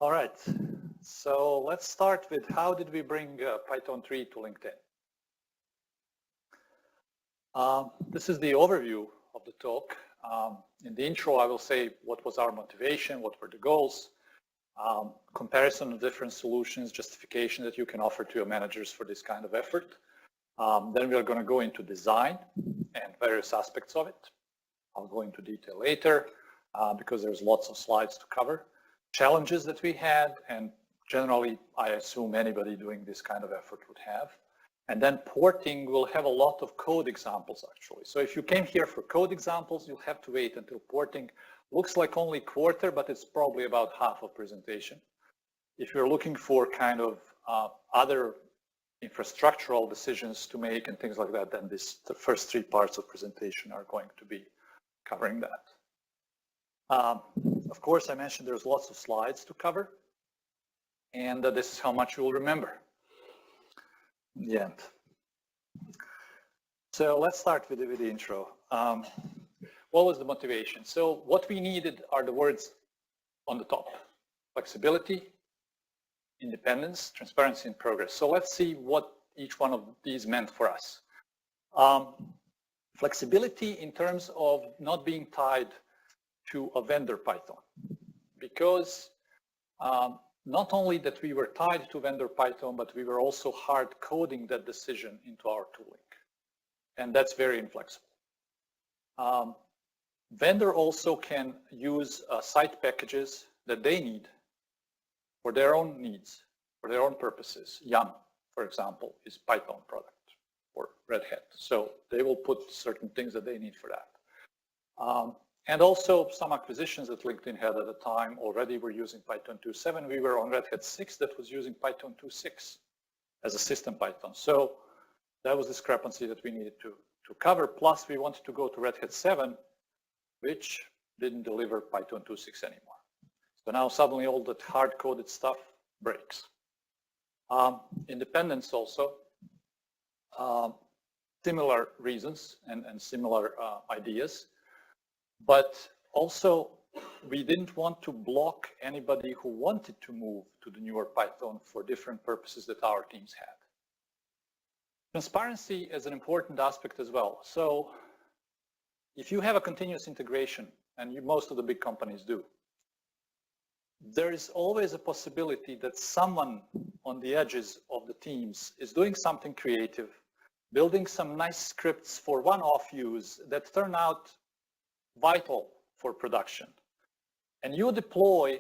All right, so let's start with how did we bring Python 3 to LinkedIn. This is the overview of the talk. In the intro, I will say what was our motivation, what were the goals, comparison of different solutions, justification that you can offer to your managers for this kind of effort. Then we're going to go into design and various aspects of it. I'll go into detail later because there's lots of slides to cover. Challenges that we had, and generally I assume anybody doing this kind of effort would have. And then porting will have a lot of code examples actually. So if you came here for code examples, you'll have to wait until porting. Looks like only quarter, but it's probably about half of presentation. If you're looking for kind of other infrastructural decisions to make and things like that, then the first three parts of presentation are going to be covering that. Of course, I mentioned there's lots of slides to cover, and this is how much you will remember in the end. So let's start with the intro. What was the motivation? So what we needed are the words on the top: flexibility, independence, transparency, and progress. So let's see what each one of these meant for us. Flexibility in terms of not being tied to a vendor Python, because not only that we were tied to vendor Python, but we were also hard coding that decision into our tooling, and that's very inflexible. Vendor also can use site packages that they need for their own needs, for their own purposes. Yum, for example, is Python product for Red Hat, so they will put certain things that they need for that. And also some acquisitions that LinkedIn had at the time already were using Python 2.7. We were on Red Hat 6 that was using Python 2.6 as a system Python. So that was discrepancy that we needed to cover. Plus we wanted to go to Red Hat 7, which didn't deliver Python 2.6 anymore. So now suddenly all that hard-coded stuff breaks. Independence also, similar reasons and similar ideas. But also, we didn't want to block anybody who wanted to move to the newer Python for different purposes that our teams had. Transparency is an important aspect as well. So if you have a continuous integration, and most of the big companies do, there is always a possibility that someone on the edges of the teams is doing something creative, building some nice scripts for one-off use that turn out vital for production, and you deploy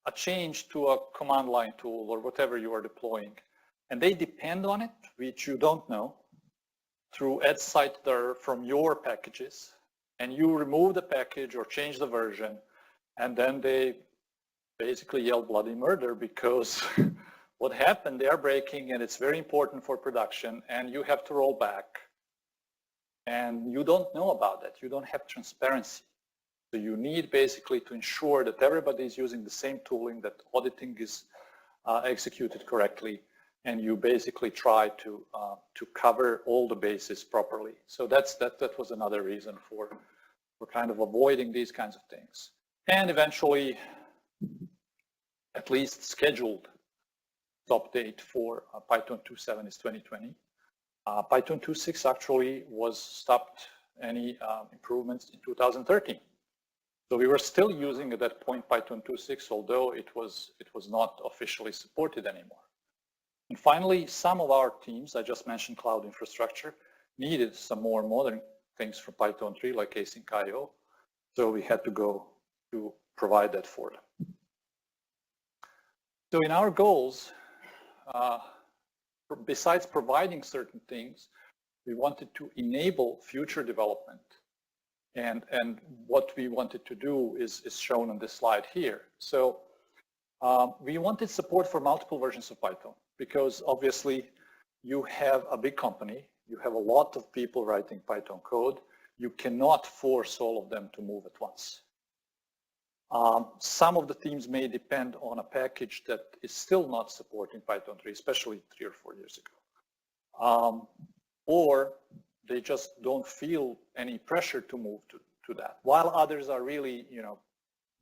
a change to a command line tool or whatever you are deploying, and they depend on it, which you don't know, through add site dir from your packages, and you remove the package or change the version, and then they basically yell bloody murder because what happened, they are breaking and it's very important for production, and you have to roll back. And you don't know about that. You don't have transparency. So you need basically to ensure that everybody is using the same tooling, that auditing is executed correctly, and you basically try to cover all the bases properly. So that was another reason for kind of avoiding these kinds of things. And eventually, at least scheduled top date for Python 2.7 is 2020. Python 2.6 actually was stopped any improvements in 2013. So we were still using at that point Python 2.6, although it was not officially supported anymore. And finally, some of our teams, I just mentioned cloud infrastructure, needed some more modern things for Python 3 like async IO. So we had to go to provide that for them. So in our goals, besides providing certain things, we wanted to enable future development. And what we wanted to do is shown on this slide here. So we wanted support for multiple versions of Python because obviously you have a big company, you have a lot of people writing Python code, you cannot force all of them to move at once. Some of the teams may depend on a package that is still not supporting Python 3, especially 3 or 4 years ago. Or they just don't feel any pressure to move to that, while others are really,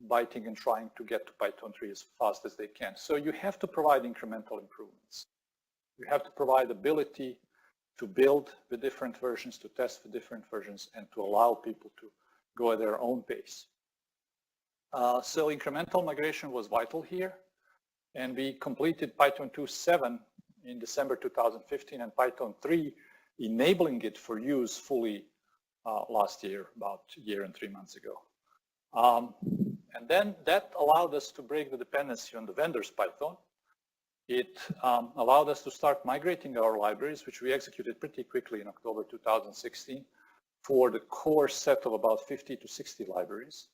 biting and trying to get to Python 3 as fast as they can. So you have to provide incremental improvements. You have to provide ability to build the different versions, to test the different versions, and to allow people to go at their own pace. So incremental migration was vital here, and we completed Python 2.7 in December 2015 and Python 3, enabling it for use fully last year, about a year and 3 months ago. And then that allowed us to break the dependency on the vendor's Python. It allowed us to start migrating our libraries, which we executed pretty quickly in October 2016 for the core set of about 50 to 60 libraries.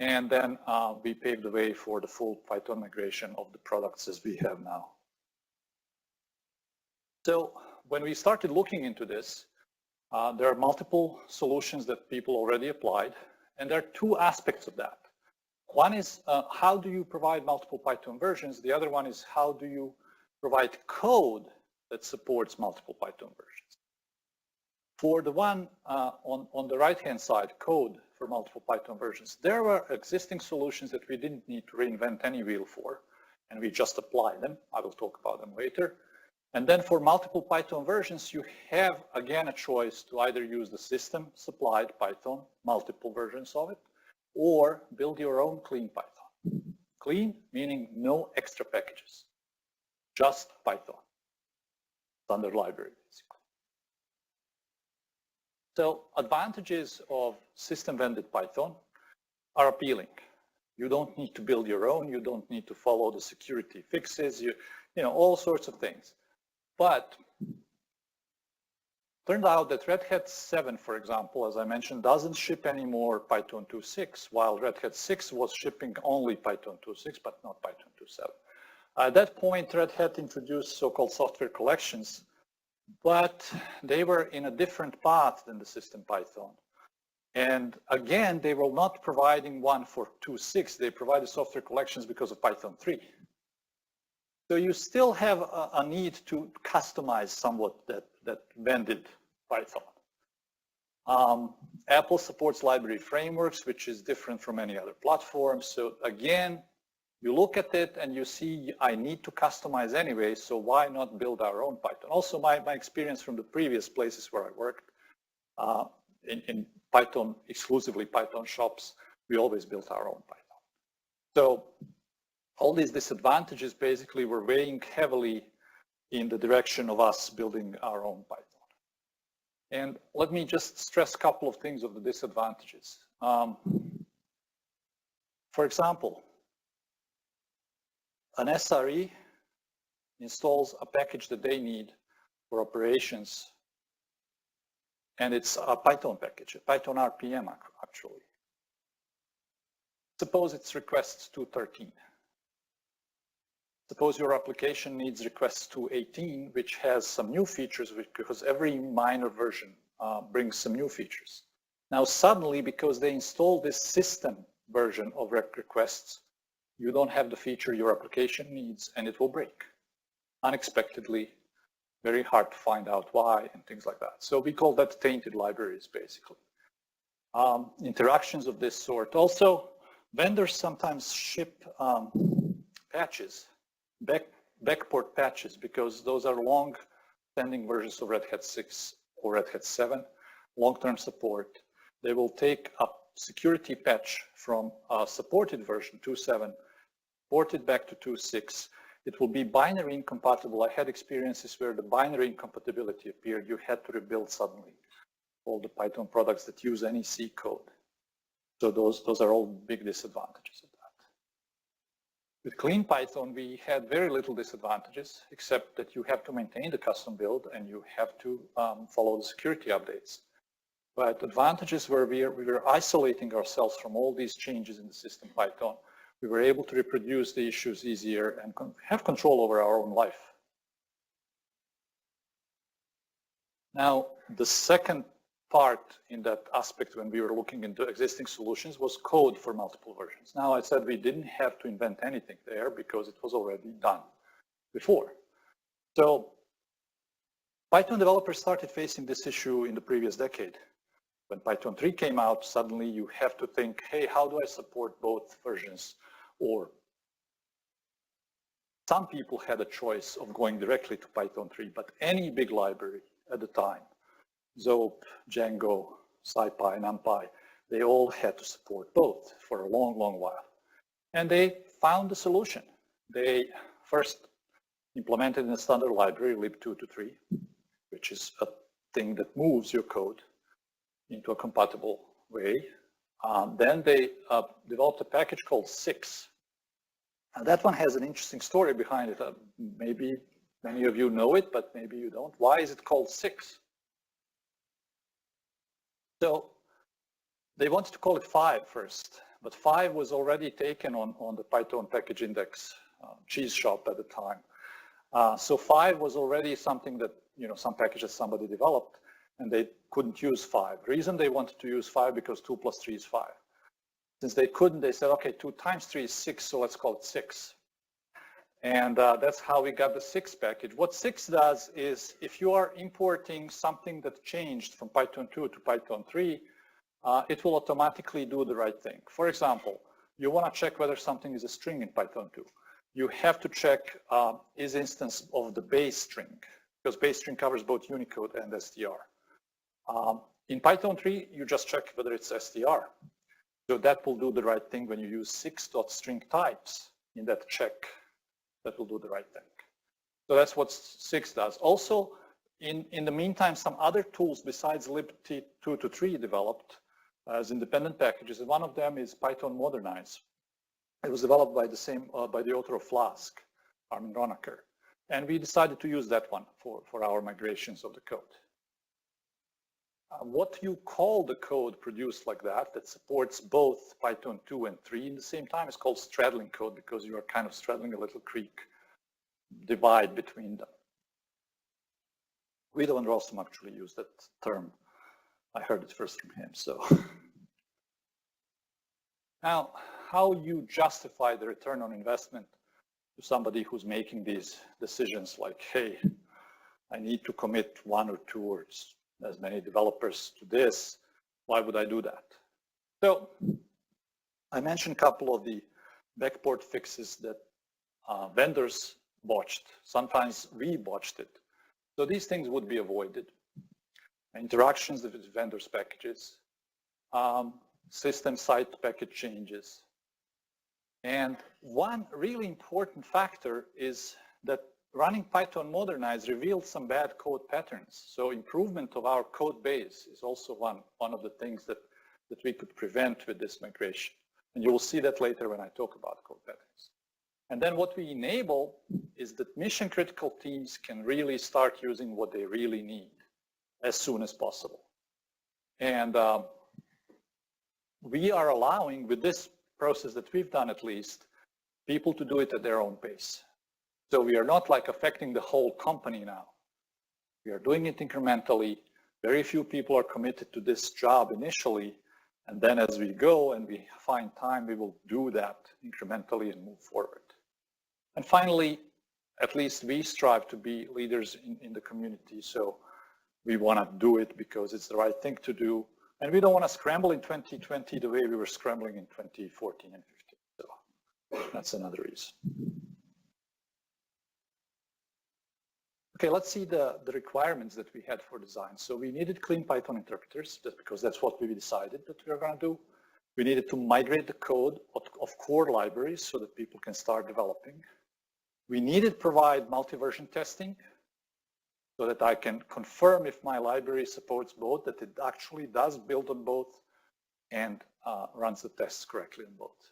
And then we paved the way for the full Python migration of the products as we have now. So when we started looking into this, there are multiple solutions that people already applied, and there are two aspects of that. One is how do you provide multiple Python versions? The other one is how do you provide code that supports multiple Python versions? For the one on the right-hand side, code for multiple Python versions, there were existing solutions that we didn't need to reinvent any wheel for, and we just applied them. I will talk about them later. And then for multiple Python versions, you have, again, a choice to either use the system-supplied Python, multiple versions of it, or build your own clean Python. Clean, meaning no extra packages, just Python, standard library, basically. So advantages of system-vended Python are appealing. You don't need to build your own. You don't need to follow the security fixes, you know, all sorts of things. But turned out that Red Hat 7, for example, as I mentioned, doesn't ship anymore Python 2.6, while Red Hat 6 was shipping only Python 2.6, but not Python 2.7. At that point, Red Hat introduced so-called software collections, but they were in a different path than the system Python. And again, they were not providing one for 2.6. They provided software collections because of Python 3. So you still have a need to customize somewhat that vended Python. Apple supports library frameworks, which is different from any other platform. So again, you look at it and you see, I need to customize anyway, so why not build our own Python? Also, my experience from the previous places where I worked, in Python, exclusively Python shops, we always built our own Python. So all these disadvantages basically were weighing heavily in the direction of us building our own Python. And let me just stress a couple of things of the disadvantages. For example, an SRE installs a package that they need for operations, and it's a Python package, a Python RPM actually. Suppose it's requests 213. Suppose your application needs requests 218, which has some new features, because every minor version brings some new features. Now suddenly, because they installed this system version of rep requests, you don't have the feature your application needs, and it will break unexpectedly. Very hard to find out why and things like that. So we call that tainted libraries, basically. Interactions of this sort. Also, vendors sometimes ship patches, backport patches, because those are long-standing versions of Red Hat 6 or Red Hat 7, long-term support. They will take a security patch from a supported version 2.7, port it back to 2.6. It will be binary incompatible. I had experiences where the binary incompatibility appeared. You had to rebuild suddenly all the Python products that use any C code. So those are all big disadvantages of that. With clean Python, we had very little disadvantages, except that you have to maintain the custom build and you have to follow the security updates. But advantages were we were isolating ourselves from all these changes in the system Python. We were able to reproduce the issues easier and have control over our own life. Now, the second part in that aspect when we were looking into existing solutions was code for multiple versions. Now, I said we didn't have to invent anything there because it was already done before. So Python developers started facing this issue in the previous decade. When Python 3 came out, suddenly you have to think, hey, how do I support both versions? Or some people had a choice of going directly to Python 3, but any big library at the time, Zope, Django, SciPy, NumPy, they all had to support both for a long, long while. And they found a solution. They first implemented in a standard library, lib2to3, which is a thing that moves your code into a compatible way. Then they developed a package called 6. And that one has an interesting story behind it. Maybe many of you know it, but maybe you don't. Why is it called 6? So they wanted to call it 5 first, but 5 was already taken on the Python package index cheese shop at the time. So 5 was already something that, some packages somebody developed, and they couldn't use 5. The reason they wanted to use 5 because 2 plus 3 is 5. Since they couldn't, they said, okay, 2 times 3 is 6, so let's call it 6. And that's how we got the 6 package. What 6 does is, if you are importing something that changed from Python 2 to Python 3, it will automatically do the right thing. For example, you want to check whether something is a string in Python 2. You have to check is instance of the base string, because base string covers both Unicode and str. In Python 3, you just check whether it's str. So that will do the right thing when you use 6.string types in that check. That will do the right thing. So that's what 6 does. Also, in the meantime, some other tools besides lib2to3 developed as independent packages. And one of them is Python Modernize. It was developed by the author of Flask, Armin Ronacher. And we decided to use that one for our migrations of the code. What you call the code produced like that supports both Python 2 and 3 in the same time is called straddling code, because you are kind of straddling a little creek divide between them. Guido and Rostam actually used that term. I heard it first from him. So now, how you justify the return on investment to somebody who's making these decisions like, hey, I need to commit 1 or 2 or as many developers to this, why would I do that? So I mentioned a couple of the backport fixes that vendors botched. Sometimes we botched it. So these things would be avoided. Interactions with vendors' packages, system site package changes. And one really important factor is that running Python Modernize revealed some bad code patterns. So improvement of our code base is also one of the things that we could prevent with this migration. And you will see that later when I talk about code patterns. And then what we enable is that mission critical teams can really start using what they really need as soon as possible. And we are allowing, with this process that we've done at least, people to do it at their own pace. So we are not like affecting the whole company now. We are doing it incrementally. Very few people are committed to this job initially. And then as we go and we find time, we will do that incrementally and move forward. And finally, at least we strive to be leaders in the community. So we want to do it because it's the right thing to do. And we don't want to scramble in 2020 the way we were scrambling in 2014 and 15. So that's another reason. Okay, let's see the requirements that we had for design. So we needed clean Python interpreters, just because that's what we decided that we were going to do. We needed to migrate the code of core libraries so that people can start developing. We needed to provide multi-version testing so that I can confirm if my library supports both, that it actually does build on both and runs the tests correctly on both.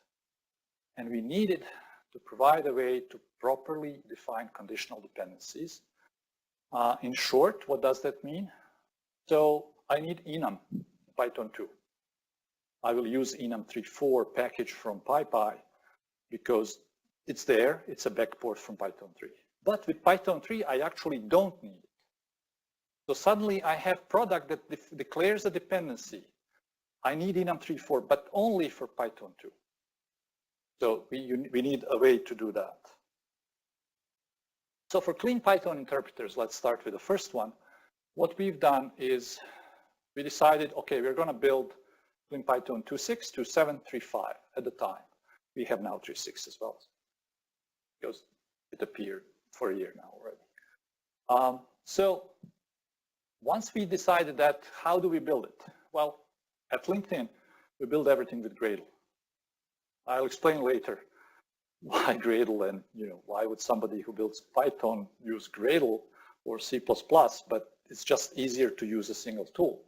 And we needed to provide a way to properly define conditional dependencies. In short, what does that mean? So I need enum, Python 2. I will use enum 3.4 package from PyPy because it's there, it's a backport from Python 3. But with Python 3, I actually don't need it. So suddenly I have product that declares a dependency. I need enum 3.4, but only for Python 2. So we need a way to do that. So for clean Python interpreters, let's start with the first one. What we've done is we decided, okay, we're going to build in Python 2.6, 2.7, 3.5 at the time. We have now 3.6 as well, because it appeared for a year now already. So once we decided that, how do we build it? Well, at LinkedIn, we build everything with Gradle. I'll explain later why Gradle and why would somebody who builds Python use Gradle or C++, but it's just easier to use a single tool.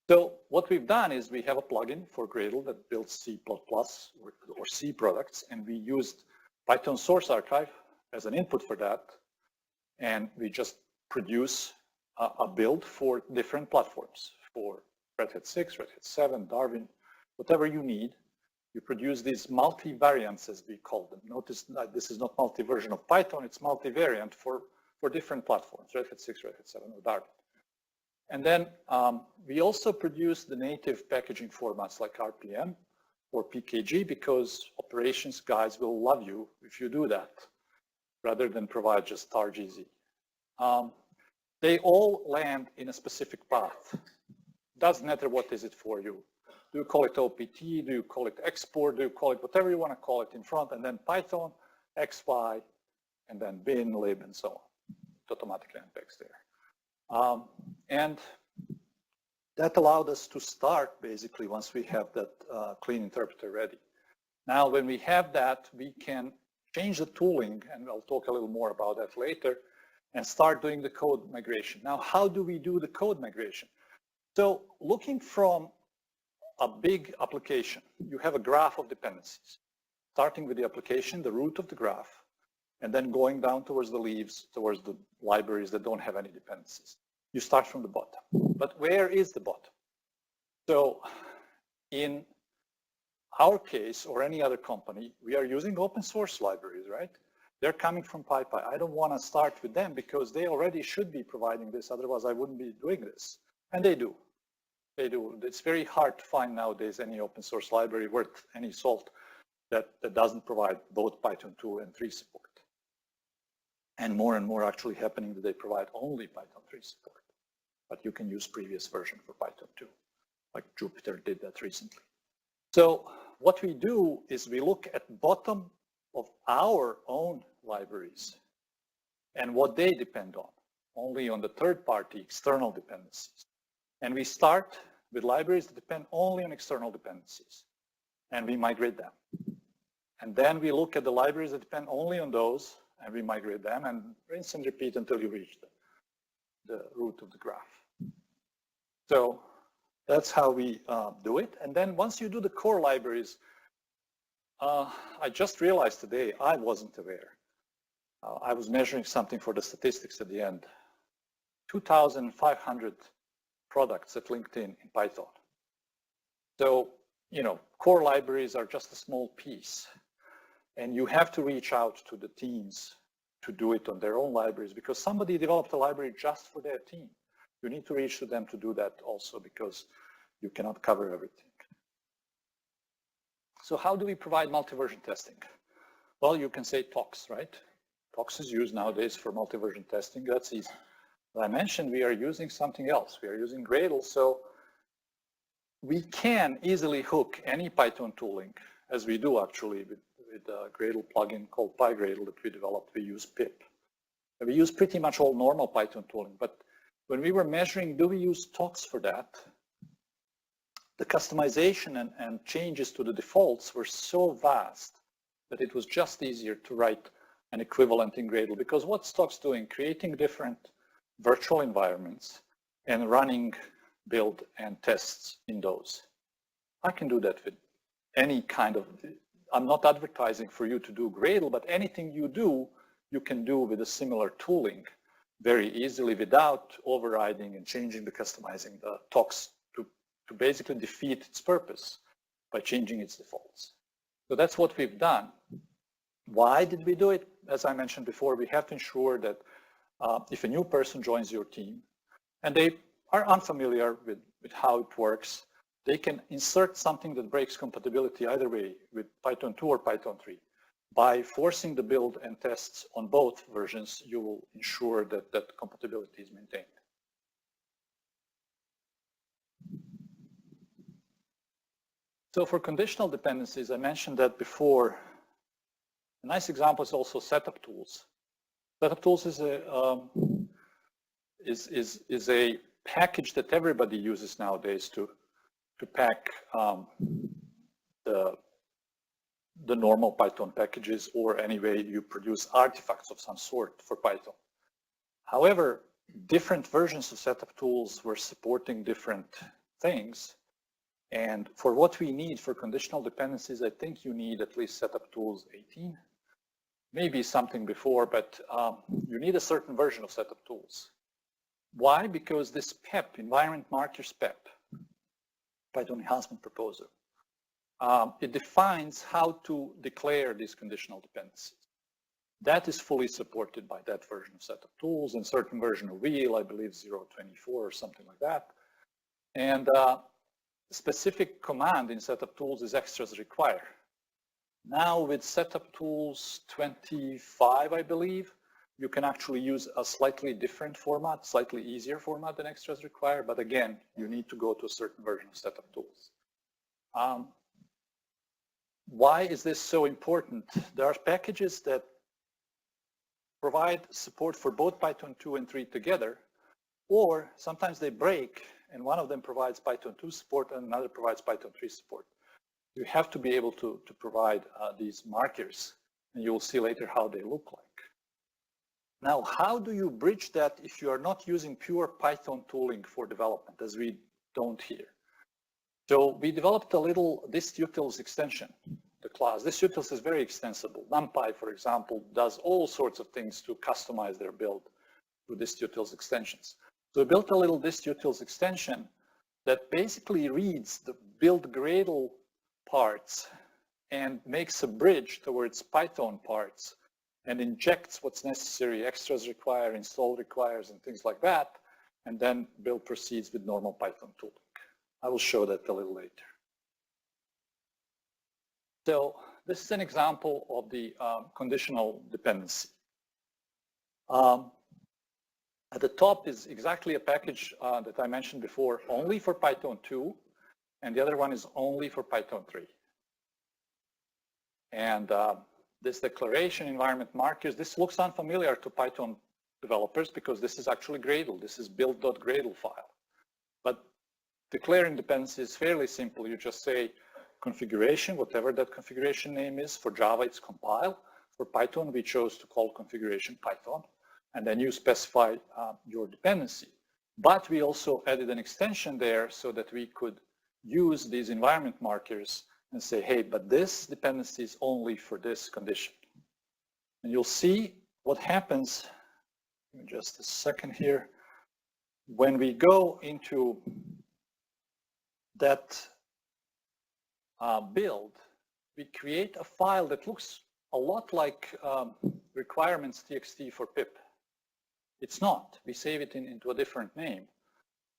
So what we've done is we have a plugin for Gradle that builds C++ or C products, and we used Python source archive as an input for that, and we just produce a build for different platforms, for Red Hat 6, Red Hat 7, Darwin, whatever you need. You produce these multi-variants, as we call them. Notice that this is not multi-version of Python, it's multi-variant for different platforms, Red Hat 6, Red Hat 7, or Darwin. And then we also produce the native packaging formats like RPM or PKG, because operations guys will love you if you do that, rather than provide just targz. They all land in a specific path. Doesn't matter what is it for you. Do you call it OPT? Do you call it export? Do you call it whatever you want to call it in front? And then Python, XY, and then bin, lib, and so on. It automatically unpacks there. And that allowed us to start basically once we have that clean interpreter ready. Now, when we have that, we can change the tooling, and I'll talk a little more about that later, and start doing the code migration. Now, how do we do the code migration? So looking from a big application, you have a graph of dependencies, starting with the application, the root of the graph, and then going down towards the leaves, towards the libraries that don't have any dependencies. You start from the bottom. But where is the bottom? So in our case, or any other company, we are using open source libraries, right? They're coming from PyPy. I don't want to start with them because they already should be providing this, otherwise I wouldn't be doing this. And they do. They do. It's very hard to find nowadays any open source library worth any salt that doesn't provide both Python 2 and 3 support. And more actually happening that they provide only Python 3 support. But you can use previous version for Python 2, like Jupyter did that recently. So what we do is we look at bottom of our own libraries and what they depend on, only on the third-party external dependencies. And we start with libraries that depend only on external dependencies, and we migrate them. And then we look at the libraries that depend only on those, and we migrate them, and rinse and repeat until you reach the root of the graph. So that's how we do it. And then once you do the core libraries, I just realized today I wasn't aware. I was measuring something for the statistics at the end. 2,500 products at LinkedIn in Python. So, core libraries are just a small piece. And you have to reach out to the teams to do it on their own libraries, because somebody developed a library just for their team. You need to reach to them to do that also, because you cannot cover everything. So how do we provide multi-version testing? Well, you can say TOX, right? TOX is used nowadays for multi-version testing. That's easy. As I mentioned, we are using something else. We are using Gradle, so we can easily hook any Python tooling, as we do actually with a Gradle plugin called PyGradle that we developed. We use pip. And we use pretty much all normal Python tooling, but when we were measuring, do we use TOX for that? The customization and changes to the defaults were so vast that it was just easier to write an equivalent in Gradle, because what's TOX doing? Creating different virtual environments and running build and tests in those. I can do that with any kind of, I'm not advertising for you to do Gradle, but anything you do, you can do with a similar tooling very easily without overriding and changing the customizing the TOX to basically defeat its purpose by changing its defaults. So that's what we've done. Why did we do it? As I mentioned before, we have to ensure that if a new person joins your team and they are unfamiliar with how it works, they can insert something that breaks compatibility either way with Python 2 or Python 3. By forcing the build and tests on both versions, you will ensure that compatibility is maintained. So for conditional dependencies, I mentioned that before. A nice example is also setup tools. Setup tools is a package that everybody uses nowadays to pack the normal Python packages, or anyway you produce artifacts of some sort for Python. However, different versions of setup tools were supporting different things. And for what we need for conditional dependencies, I think you need at least setup tools 18, maybe something before, but you need a certain version of setup tools. Why? Because this PEP, environment markers PEP, Python enhancement proposer, it defines how to declare these conditional dependencies. That is fully supported by that version of setup tools, and certain version of WHEEL, I believe 0.24 or something like that. And specific command in setup tools is extras require. Now with setup tools 25, I believe, you can actually use a slightly different format, slightly easier format than extras require, but again, you need to go to a certain version of setup tools. Why is this so important? There are packages that provide support for both Python 2 and 3 together, or sometimes they break and one of them provides Python 2 support and another provides Python 3 support. You have to be able to provide these markers, and you will see later how they look like. Now, how do you bridge that if you are not using pure Python tooling for development, as we don't here? So we developed a little distutils extension, the class. Distutils is very extensible. NumPy, for example, does all sorts of things to customize their build through distutils extensions. So we built a little distutils extension that basically reads the build.gradle parts and makes a bridge towards Python parts and injects what's necessary, extras require, install requires, and things like that, and then build proceeds with normal Python tooling. I will show that a little later. So this is an example of the conditional dependency. At the top is exactly a package that I mentioned before, only for Python 2, and the other one is only for Python 3. And this declaration environment markers, this looks unfamiliar to Python developers because this is actually Gradle. This is build.gradle file. But declaring dependency is fairly simple. You just say configuration, whatever that configuration name is. For Java, it's compile. For Python, we chose to call configuration Python. And then you specify your dependency. But we also added an extension there so that we could use these environment markers and say, hey, but this dependency is only for this condition. And you'll see what happens in just a second here. When we go into that build, we create a file that looks a lot like requirements.txt for pip. It's not. We save it into a different name,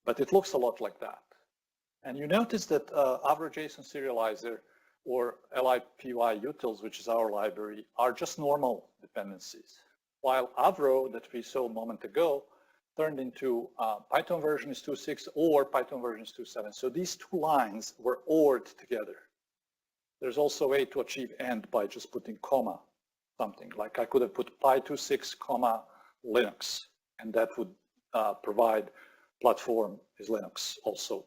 but it looks a lot like that. And you notice that Avro.json serializer or LBYL utils, which is our library, are just normal dependencies. While Avro, that we saw a moment ago, turned into Python version is 2.6 or Python version is 2.7. So these two lines were ORed together. There's also a way to achieve AND by just putting comma something. Like I could have put Py26, comma Linux, and that would provide platform is Linux also,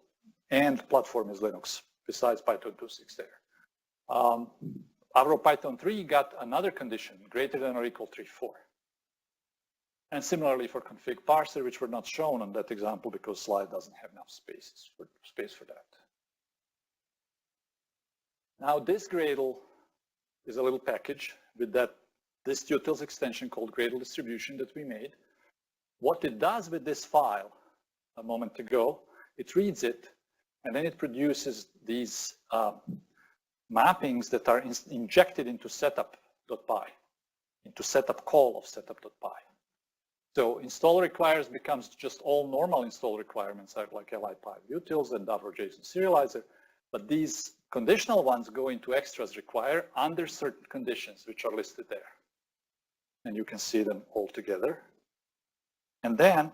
and platform is Linux, besides Python 2.6 there. Avro Python 3 got another condition, greater than or equal 3.4. And similarly for config parser, which were not shown on that example because slide doesn't have enough space for that. Now this Gradle is a little package with this utils extension called Gradle distribution that we made. What it does with this file a moment ago, it reads it and then it produces these mappings that are injected into setup.py, into setup call of setup.py. So install requires becomes just all normal install requirements like LBYL utils and Avro.json serializer, but these conditional ones go into extras require under certain conditions which are listed there. And you can see them all together. And then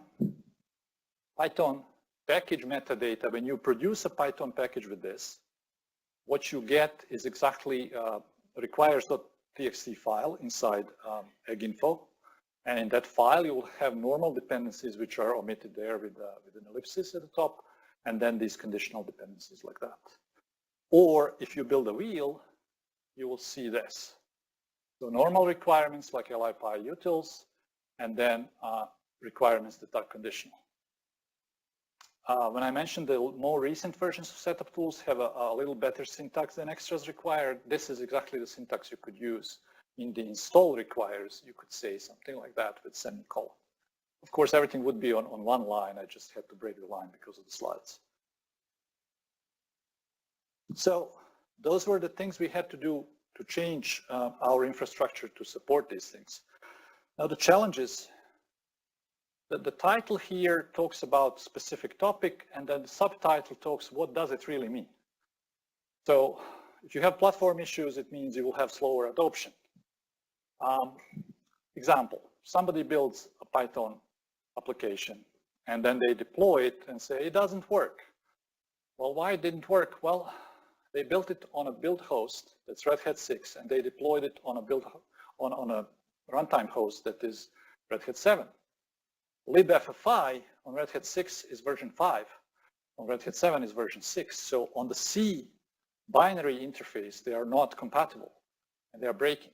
Python package metadata, when you produce a Python package with this, what you get is exactly requires.txt file inside aginfo. And in that file, you will have normal dependencies, which are omitted there with an ellipsis at the top, and then these conditional dependencies like that. Or if you build a wheel, you will see this. So normal requirements like LBYL utils, and then requirements that are conditional. When I mentioned the more recent versions of setup tools have a little better syntax than extras required, this is exactly the syntax you could use in the install requires. You could say something like that with semicolon. Of course, everything would be on one line. I just had to break the line because of the slides. So those were the things we had to do to change our infrastructure to support these things. Now the challenge is that the title here talks about specific topic, and then the subtitle talks what does it really mean. So if you have platform issues, it means you will have slower adoption. Example, somebody builds a Python application and then they deploy it and say it doesn't work. Well, why it didn't work? Well, they built it on a build host that's Red Hat 6, and they deployed it on a runtime host that is Red Hat 7. libFFI on Red Hat 6 is version 5, on Red Hat 7 is version 6. So on the C binary interface, they are not compatible and they are breaking.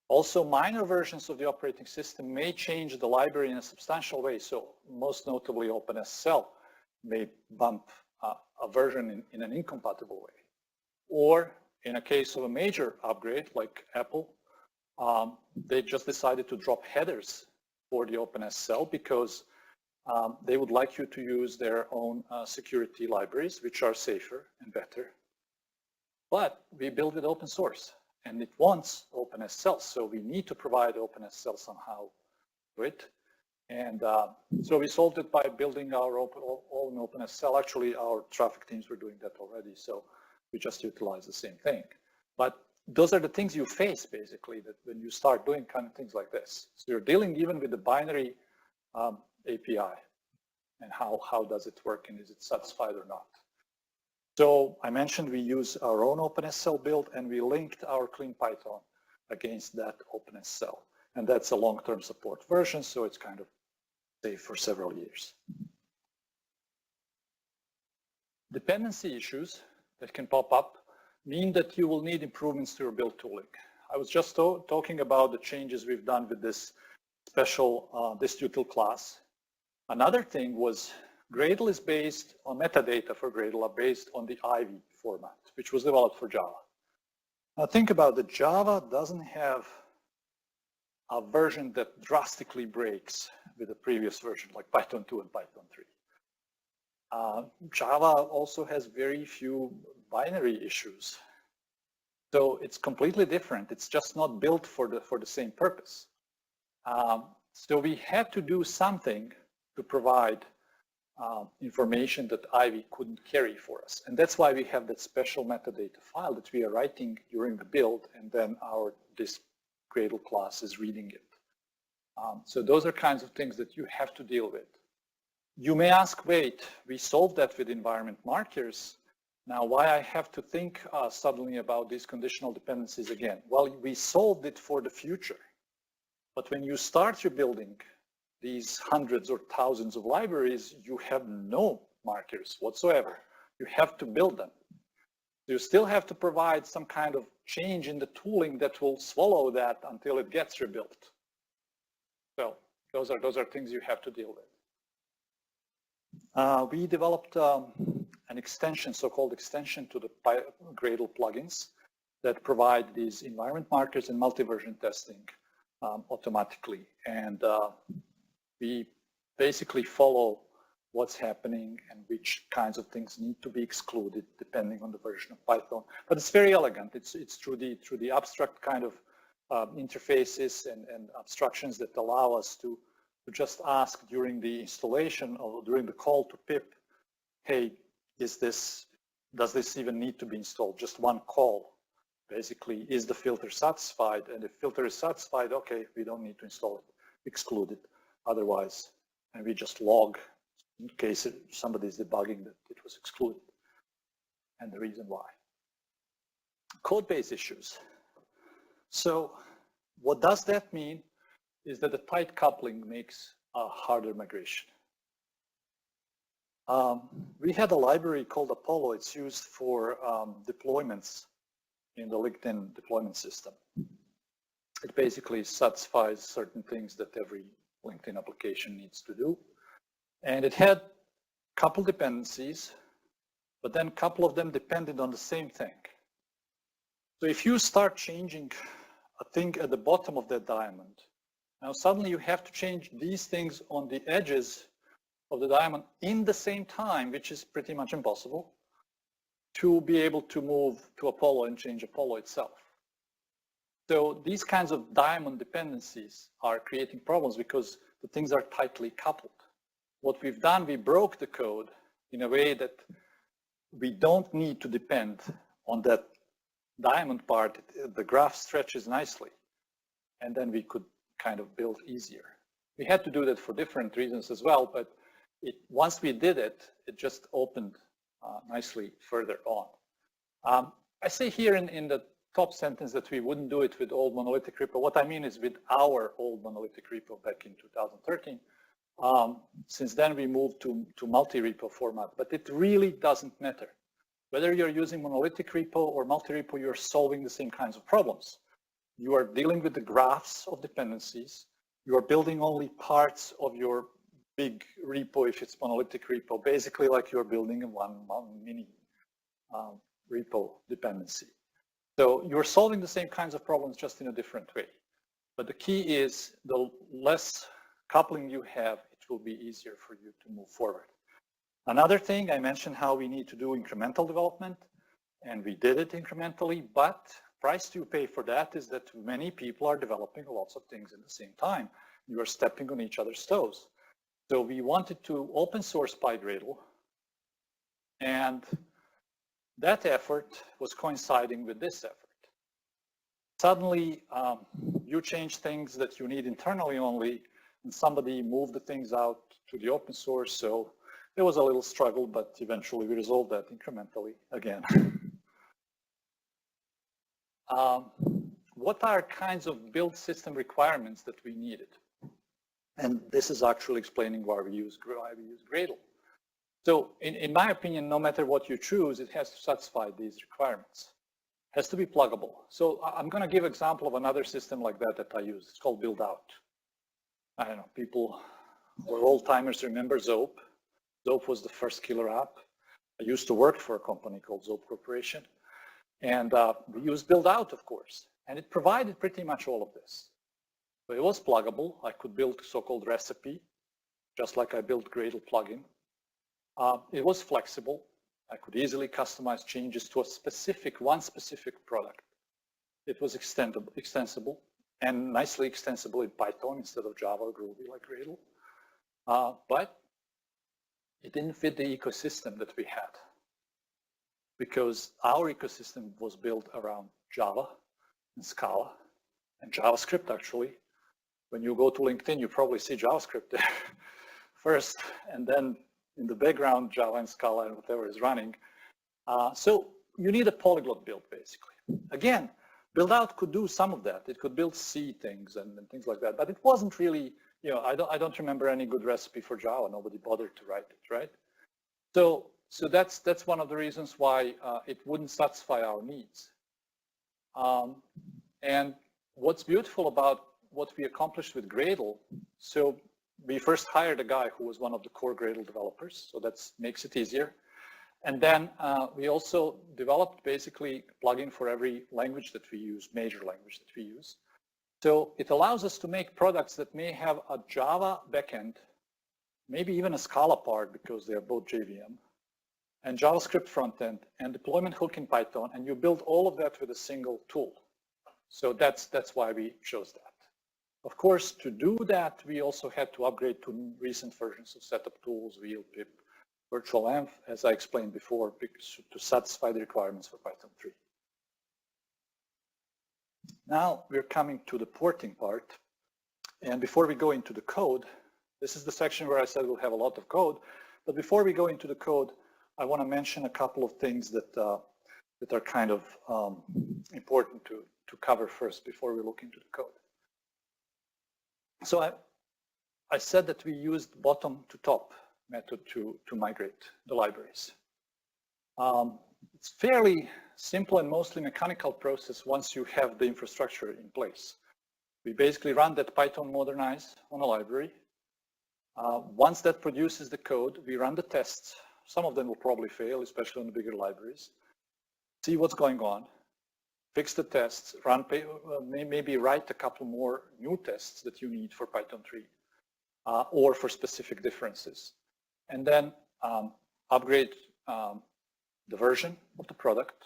Also, minor versions of the operating system may change the library in a substantial way. So most notably, OpenSSL may bump a version in an incompatible way. Or in a case of a major upgrade like Apple, they just decided to drop headers for the OpenSSL because they would like you to use their own security libraries, which are safer and better. But we build it open source, and it wants OpenSSL, so we need to provide OpenSSL somehow to it. And so we solved it by building our own OpenSSL. Actually, our traffic teams were doing that already, so we just utilize the same thing. But those are the things you face, basically, that when you start doing kind of things like this. So you're dealing even with the binary API, and how does it work, and is it satisfied or not? So I mentioned we use our own OpenSSL build, and we linked our clean Python against that OpenSSL. And that's a long-term support version, so it's kind of safe for several years. Dependency issues that can pop up mean that you will need improvements to your build tooling. I was just talking about the changes we've done with this special util class. Another thing was Gradle is based on metadata for Gradle are based on the Ivy format, which was developed for Java. Now think about it, Java doesn't have a version that drastically breaks with the previous version, like Python 2 and Python 3. Java also has very few binary issues. So it's completely different. It's just not built for the same purpose. So we had to do something to provide information that Ivy couldn't carry for us. And that's why we have that special metadata file that we are writing during the build, and then this Gradle class is reading it. So those are kinds of things that you have to deal with. You may ask, wait, we solved that with environment markers. Now why I have to think suddenly about these conditional dependencies again? Well, we solved it for the future. But when you start your building, these hundreds or thousands of libraries, you have no markers whatsoever. You have to build them. You still have to provide some kind of change in the tooling that will swallow that until it gets rebuilt. So those are things you have to deal with. We developed an extension, so-called extension to the Gradle plugins that provide these environment markers and multi-version testing automatically. And we basically follow what's happening and which kinds of things need to be excluded depending on the version of Python. But it's very elegant. It's through the abstract kind of interfaces and abstractions that allow us to just ask during the installation or during the call to pip, hey, does this even need to be installed? Just one call. Basically, is the filter satisfied? And if filter is satisfied, okay, we don't need to install it, exclude it. Otherwise, and we just log in case somebody is debugging that it was excluded and the reason why. code base issues. So what does that mean is that the tight coupling makes a harder migration. We had a library called Apollo. It's used for deployments in the LinkedIn deployment system. It basically satisfies certain things that every LinkedIn application needs to do. And it had a couple dependencies, but then a couple of them depended on the same thing. So if you start changing a thing at the bottom of that diamond, now suddenly you have to change these things on the edges of the diamond in the same time, which is pretty much impossible, to be able to move to Apollo and change Apollo itself. So these kinds of diamond dependencies are creating problems because the things are tightly coupled. What we've done, we broke the code in a way that we don't need to depend on that diamond part. The graph stretches nicely, and then we could kind of build easier. We had to do that for different reasons as well, but once we did it, it just opened nicely further on. I say here in the top sentence that we wouldn't do it with old monolithic repo. What I mean is with our old monolithic repo back in 2013. Since then we moved to multi-repo format, but it really doesn't matter. Whether you're using monolithic repo or multi-repo, you're solving the same kinds of problems. You are dealing with the graphs of dependencies. You are building only parts of your big repo if it's monolithic repo, basically like you're building a one mini repo dependency. So you're solving the same kinds of problems just in a different way. But the key is the less coupling you have, it will be easier for you to move forward. Another thing, I mentioned how we need to do incremental development, and we did it incrementally, but price you pay for that is that many people are developing lots of things at the same time. You are stepping on each other's toes. So we wanted to open source ByGradle, and that effort was coinciding with this effort. Suddenly, you change things that you need internally only, and somebody moved the things out to the open source, so there was a little struggle, but eventually we resolved that incrementally again. What are kinds of build system requirements that we needed? And this is actually explaining why we use Gradle. So in my opinion, no matter what you choose, it has to satisfy these requirements. It has to be pluggable. So I'm going to give an example of another system like that I use. It's called build.out. I don't know, people who are old-timers remember Zope. Zope was the first killer app. I used to work for a company called Zope Corporation. And we used build.out, of course. And it provided pretty much all of this. So it was pluggable. I could build so-called recipe, just like I built Gradle plugin. It was flexible. I could easily customize changes to one specific product. It was extensible and nicely extensible in Python instead of Java or Groovy like Gradle. But it didn't fit the ecosystem that we had, because our ecosystem was built around Java and Scala and JavaScript, actually. When you go to LinkedIn, you probably see JavaScript there first, and then in the background, Java and Scala and whatever is running. So you need a polyglot build, basically. Again, build-out could do some of that. It could build C things and things like that, but it wasn't really, I don't remember any good recipe for Java. Nobody bothered to write it, right? So that's one of the reasons why it wouldn't satisfy our needs. And what's beautiful about what we accomplished with Gradle, so we first hired a guy who was one of the core Gradle developers, so that makes it easier. And then we also developed basically a plugin for every language that we use, major language that we use. So it allows us to make products that may have a Java backend, maybe even a Scala part because they are both JVM, and JavaScript frontend, and deployment hook in Python, and you build all of that with a single tool. So that's why we chose that. Of course, to do that, we also had to upgrade to recent versions of setup tools, wheel, pip, virtual env, as I explained before, to satisfy the requirements for Python 3. Now we're coming to the porting part. And before we go into the code, this is the section where I said we'll have a lot of code. But before we go into the code, I want to mention a couple of things that that are kind of important to cover first before we look into the code. So I said that we used bottom to top method to migrate the libraries. It's fairly simple and mostly mechanical process once you have the infrastructure in place. We basically run that Python modernize on a library. Once that produces the code, we run the tests. Some of them will probably fail, especially on the bigger libraries. See what's going on, fix the tests, maybe write a couple more new tests that you need for Python 3 or for specific differences. And then upgrade the version of the product,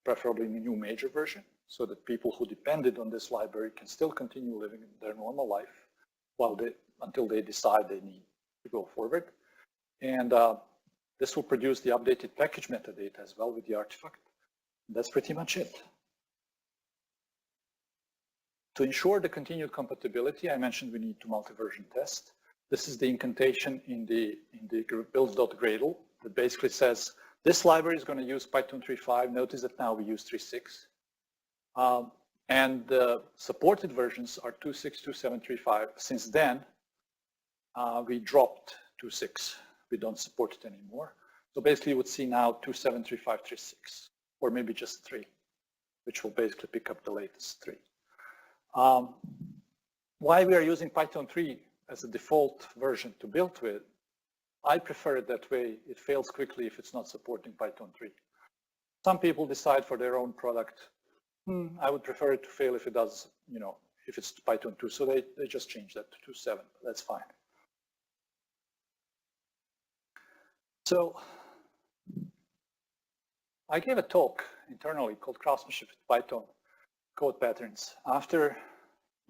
preferably a new major version, so that people who depended on this library can still continue living their normal life until they decide they need to go forward. And this will produce the updated package metadata as well with the artifact. That's pretty much it. To ensure the continued compatibility, I mentioned we need to multi-version test. This is the incantation in the build.gradle that basically says this library is going to use Python 3.5. Notice that now we use 3.6. And the supported versions are 2.6, 2.7, 3.5. Since then, we dropped 2.6. We don't support it anymore. So basically you would see now 2.7, 3.5, 3.6, or maybe just 3, which will basically pick up the latest 3. Why we are using Python 3 as a default version to build with, I prefer it that way. It fails quickly if it's not supporting Python 3. Some people decide for their own product, I would prefer it to fail if it does, if it's Python 2. So they just change that to 2.7. That's fine. So I gave a talk internally called Craftsmanship with Python Code Patterns. After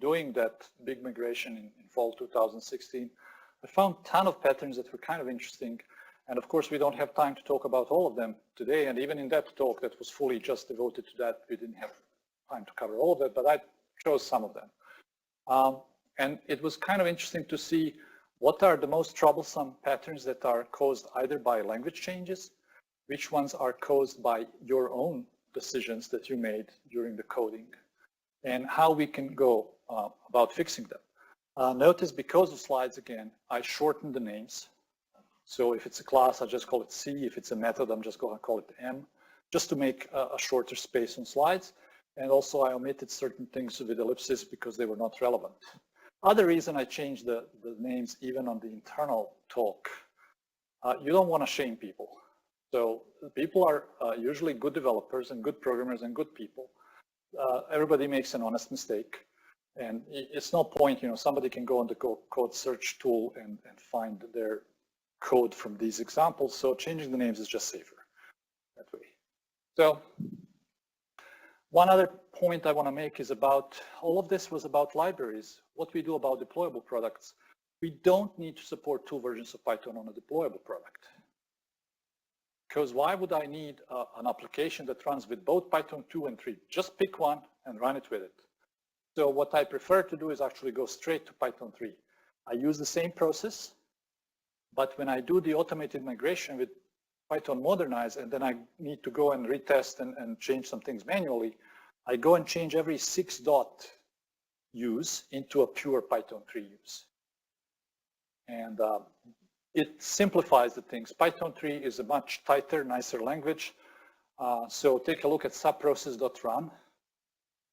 doing that big migration in fall 2016, I found a ton of patterns that were kind of interesting. And of course, we don't have time to talk about all of them today. And even in that talk that was fully just devoted to that, we didn't have time to cover all of it, but I chose some of them. And it was kind of interesting to see what are the most troublesome patterns that are caused either by language changes, which ones are caused by your own decisions that you made during the coding, and how we can go about fixing them. Notice because of slides again, I shortened the names. So if it's a class, I just call it C. If it's a method, I'm just going to call it M, just to make a shorter space on slides. And also I omitted certain things with ellipses because they were not relevant. Other reason I changed the names even on the internal talk, you don't want to shame people. So people are usually good developers and good programmers and good people. Everybody makes an honest mistake. And it's no point, somebody can go on the code search tool and find their code from these examples. So changing the names is just safer that way. So one other point I want to make is about, all of this was about libraries. What we do about deployable products, we don't need to support 2 versions of Python on a deployable product. Because why would I need an application that runs with both Python 2 and 3? Just pick one and run it with it. So what I prefer to do is actually go straight to Python 3. I use the same process, but when I do the automated migration with Python modernize, and then I need to go and retest and change some things manually, I go and change every 6 dot use into a pure Python 3 use. And it simplifies the things. Python 3 is a much tighter, nicer language. So take a look at subprocess.run,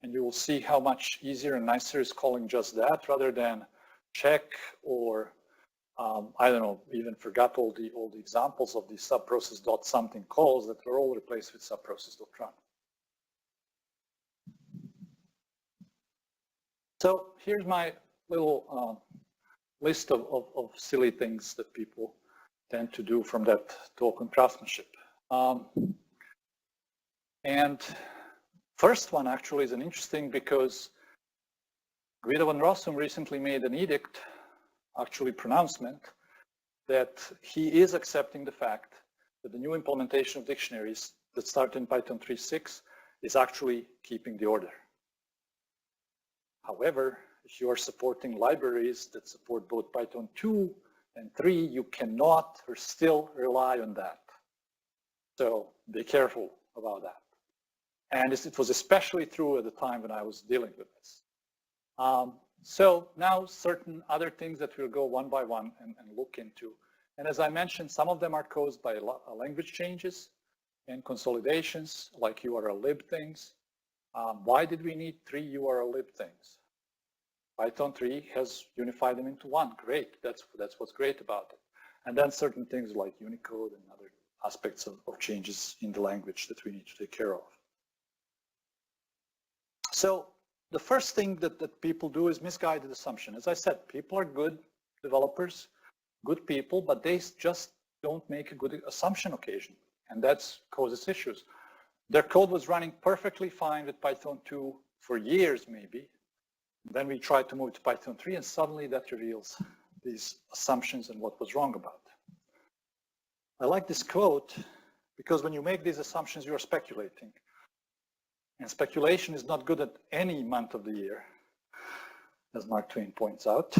and you will see how much easier and nicer is calling just that rather than check or I don't know, even forgot all the examples of the subprocess.something calls that were all replaced with subprocess.run. So here's my little list of silly things that people tend to do from that talk on craftsmanship. And first one actually is an interesting because Guido van Rossum recently made an edict, actually pronouncement, that he is accepting the fact that the new implementation of dictionaries that start in Python 3.6 is actually keeping the order. However, if you are supporting libraries that support both Python 2 and 3, you cannot or still rely on that. So be careful about that. And it was especially true at the time when I was dealing with this. So now certain other things that we'll go one by one and look into. And as I mentioned, some of them are caused by language changes and consolidations, like URL lib things. Why did we need 3 URL lib things? Python 3 has unified them into one. Great, that's what's great about it. And then certain things like Unicode and other aspects of changes in the language that we need to take care of. So the first thing that people do is misguided assumption. As I said, people are good developers, good people, but they just don't make a good assumption occasionally, and that causes issues. Their code was running perfectly fine with Python 2 for years maybe. Then we tried to move to Python 3 and suddenly that reveals these assumptions and what was wrong about it. I like this quote because when you make these assumptions, you're speculating. And speculation is not good at any month of the year, as Mark Twain points out.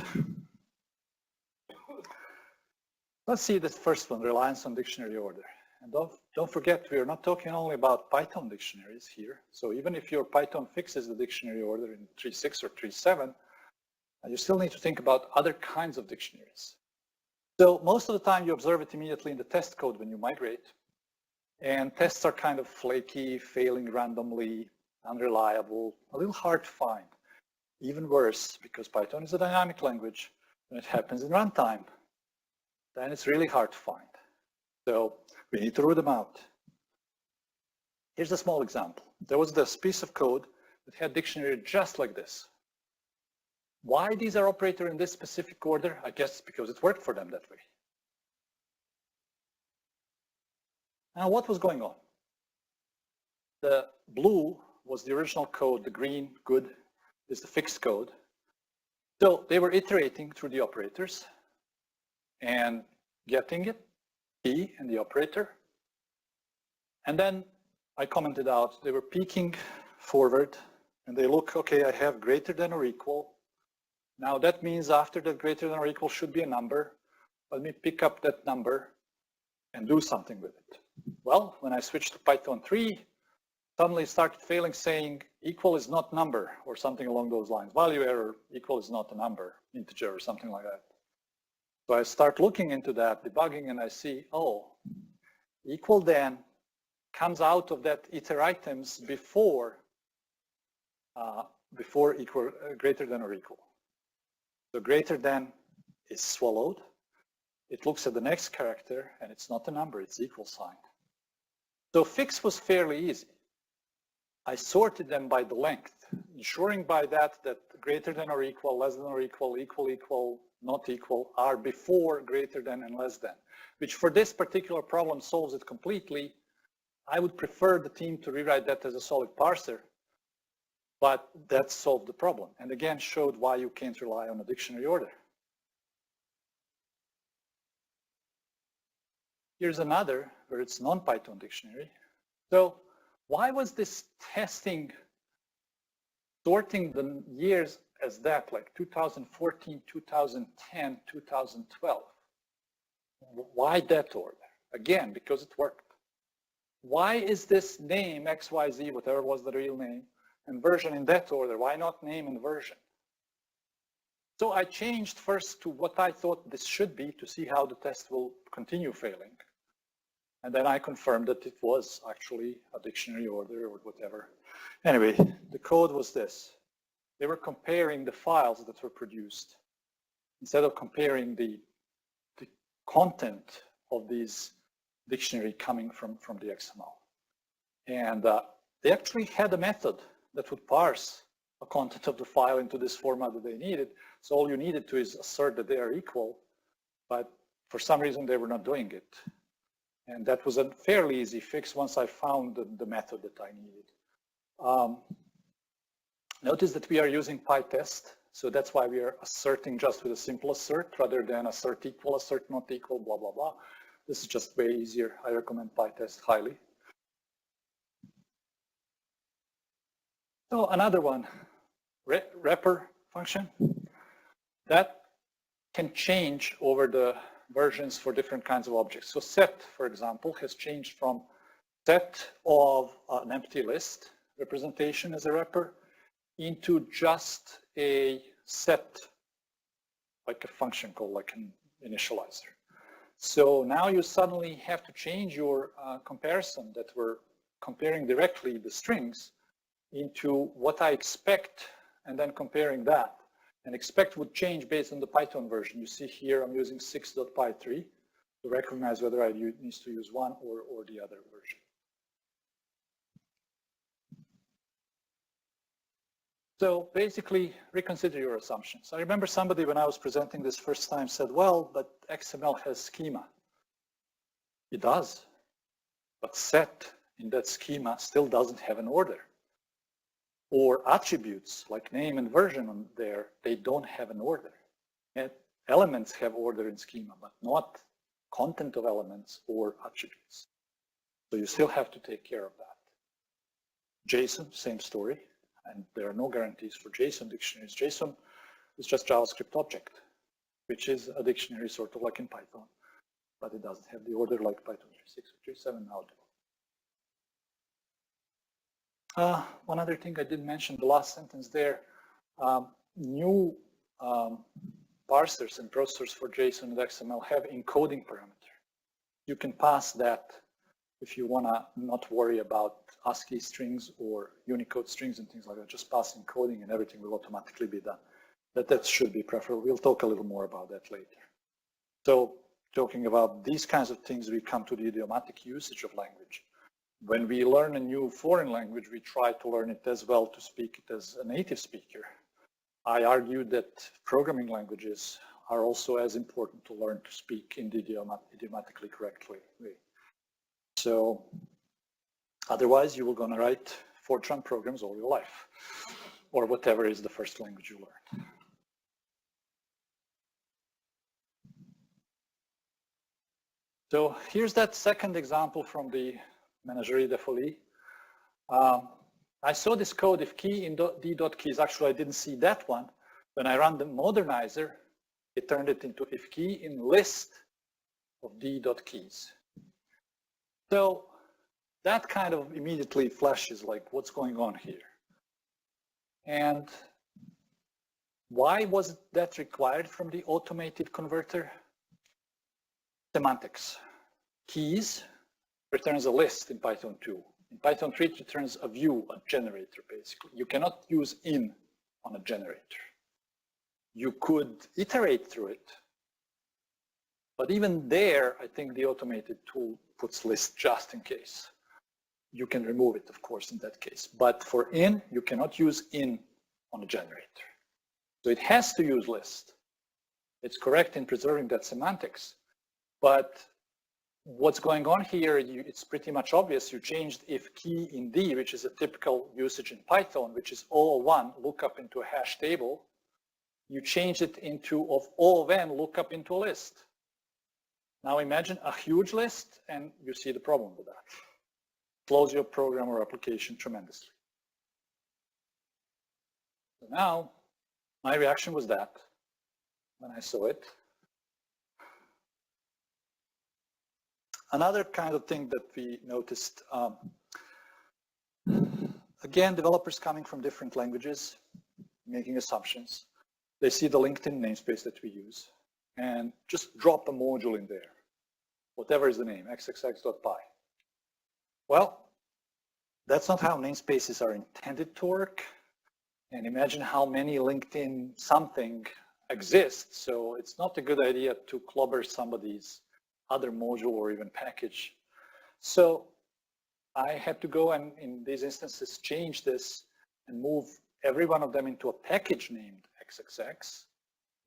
Let's see this first one, reliance on dictionary order. And don't forget, we are not talking only about Python dictionaries here. So even if your Python fixes the dictionary order in 3.6 or 3.7, you still need to think about other kinds of dictionaries. So most of the time you observe it immediately in the test code when you migrate. And tests are kind of flaky, failing randomly, unreliable, a little hard to find. Even worse, because Python is a dynamic language, when it happens in runtime, then it's really hard to find. So we need to root them out. Here's a small example. There was this piece of code that had dictionary just like this. Why these are operated in this specific order? I guess because it worked for them that way. Now what was going on? The blue was the original code, the green, good, is the fixed code. So they were iterating through the operators and getting it, P and the operator. And then I commented out, they were peeking forward and they look, okay, I have greater than or equal. Now that means after that greater than or equal should be a number. Let me pick up that number and do something with it. Well, when I switched to Python 3, suddenly it started failing saying equal is not number or something along those lines. Value error, equal is not a number, integer or something like that. So I start looking into that, debugging, and I see, oh, equal then comes out of that iter items before equal, greater than or equal. So greater than is swallowed. It looks at the next character and it's not a number, it's equal sign. So fix was fairly easy. I sorted them by the length, ensuring by that greater than or equal, less than or equal, equal, not equal are before greater than and less than, which for this particular problem solves it completely. I would prefer the team to rewrite that as a solid parser, but that solved the problem. And again, showed why you can't rely on a dictionary order. Here's another where it's non-Python dictionary. So why was this testing sorting the years as that, like 2014, 2010, 2012? Why that order? Again, because it worked. Why is this name XYZ, whatever was the real name, and version in that order? Why not name and version? So I changed first to what I thought this should be to see how the test will continue failing. And then I confirmed that it was actually a dictionary order or whatever. Anyway, the code was this. They were comparing the files that were produced instead of comparing the content of these dictionary coming from the XML. And they actually had a method that would parse the content of the file into this format that they needed. So all you needed to is assert that they are equal, but for some reason they were not doing it. And that was a fairly easy fix once I found the method that I needed. Notice that we are using PyTest, so that's why we are asserting just with a simple assert rather than assert equal, assert not equal, blah, blah, blah. This is just way easier. I recommend PyTest highly. So another one, repr function. That can change over the versions for different kinds of objects. So set, for example, has changed from set of an empty list, representation as a repr into just a set, like a function called like an initializer. So now you suddenly have to change your comparison that we're comparing directly the strings into what I expect and then comparing that. And expect would change based on the Python version. You see here I'm using 6.py3 to recognize whether I need to use one or the other version. So basically, reconsider your assumptions. I remember somebody when I was presenting this first time said, well, but XML has schema. It does, but set in that schema still doesn't have an order. Or attributes like name and version on there, they don't have an order. And elements have order in schema, but not content of elements or attributes. So you still have to take care of that. JSON, same story. And there are no guarantees for JSON dictionaries. JSON is just JavaScript object, which is a dictionary sort of like in Python, but it doesn't have the order like Python 3.6 or 3.7 now do. One other thing I didn't mention, the last sentence there, new parsers and processors for JSON and XML have encoding parameter. You can pass that if you want to not worry about ASCII strings or Unicode strings and things like that. Just pass encoding and everything will automatically be done. That should be preferable. We'll talk a little more about that later. So talking about these kinds of things, we come to the idiomatic usage of language. When we learn a new foreign language, we try to learn it as well to speak it as a native speaker. I argue that programming languages are also as important to learn to speak in the idiomatically correct way. So otherwise, you will going to write Fortran programs all your life, or whatever is the first language you learn. So here's that second example from the Menagerie de Folie. I saw this code if key in d.keys. Actually, I didn't see that one. When I ran the modernizer, it turned it into if key in list of d.keys. So that kind of immediately flashes like what's going on here. And why was that required from the automated converter? Semantics. Keys returns a list in Python 2. In Python 3, it returns a view, a generator, basically. You cannot use in on a generator. You could iterate through it, but even there, I think the automated tool puts list just in case. You can remove it, of course, in that case. But for in, you cannot use in on a generator. So it has to use list. It's correct in preserving that semantics, but what's going on here, it's pretty much obvious. You changed if key in D, which is a typical usage in Python, which is O1 lookup into a hash table. You changed it into of O of n lookup into a list. Now imagine a huge list and you see the problem with that. Slows your program or application tremendously. So now my reaction was that when I saw it. Another kind of thing that we noticed, again, developers coming from different languages, making assumptions. They see the LinkedIn namespace that we use and just drop a module in there, whatever is the name, xxx.py. Well, that's not how namespaces are intended to work. And imagine how many LinkedIn something exists. So it's not a good idea to clobber somebody's other module or even package. So I had to go and in these instances change this and move every one of them into a package named XXX.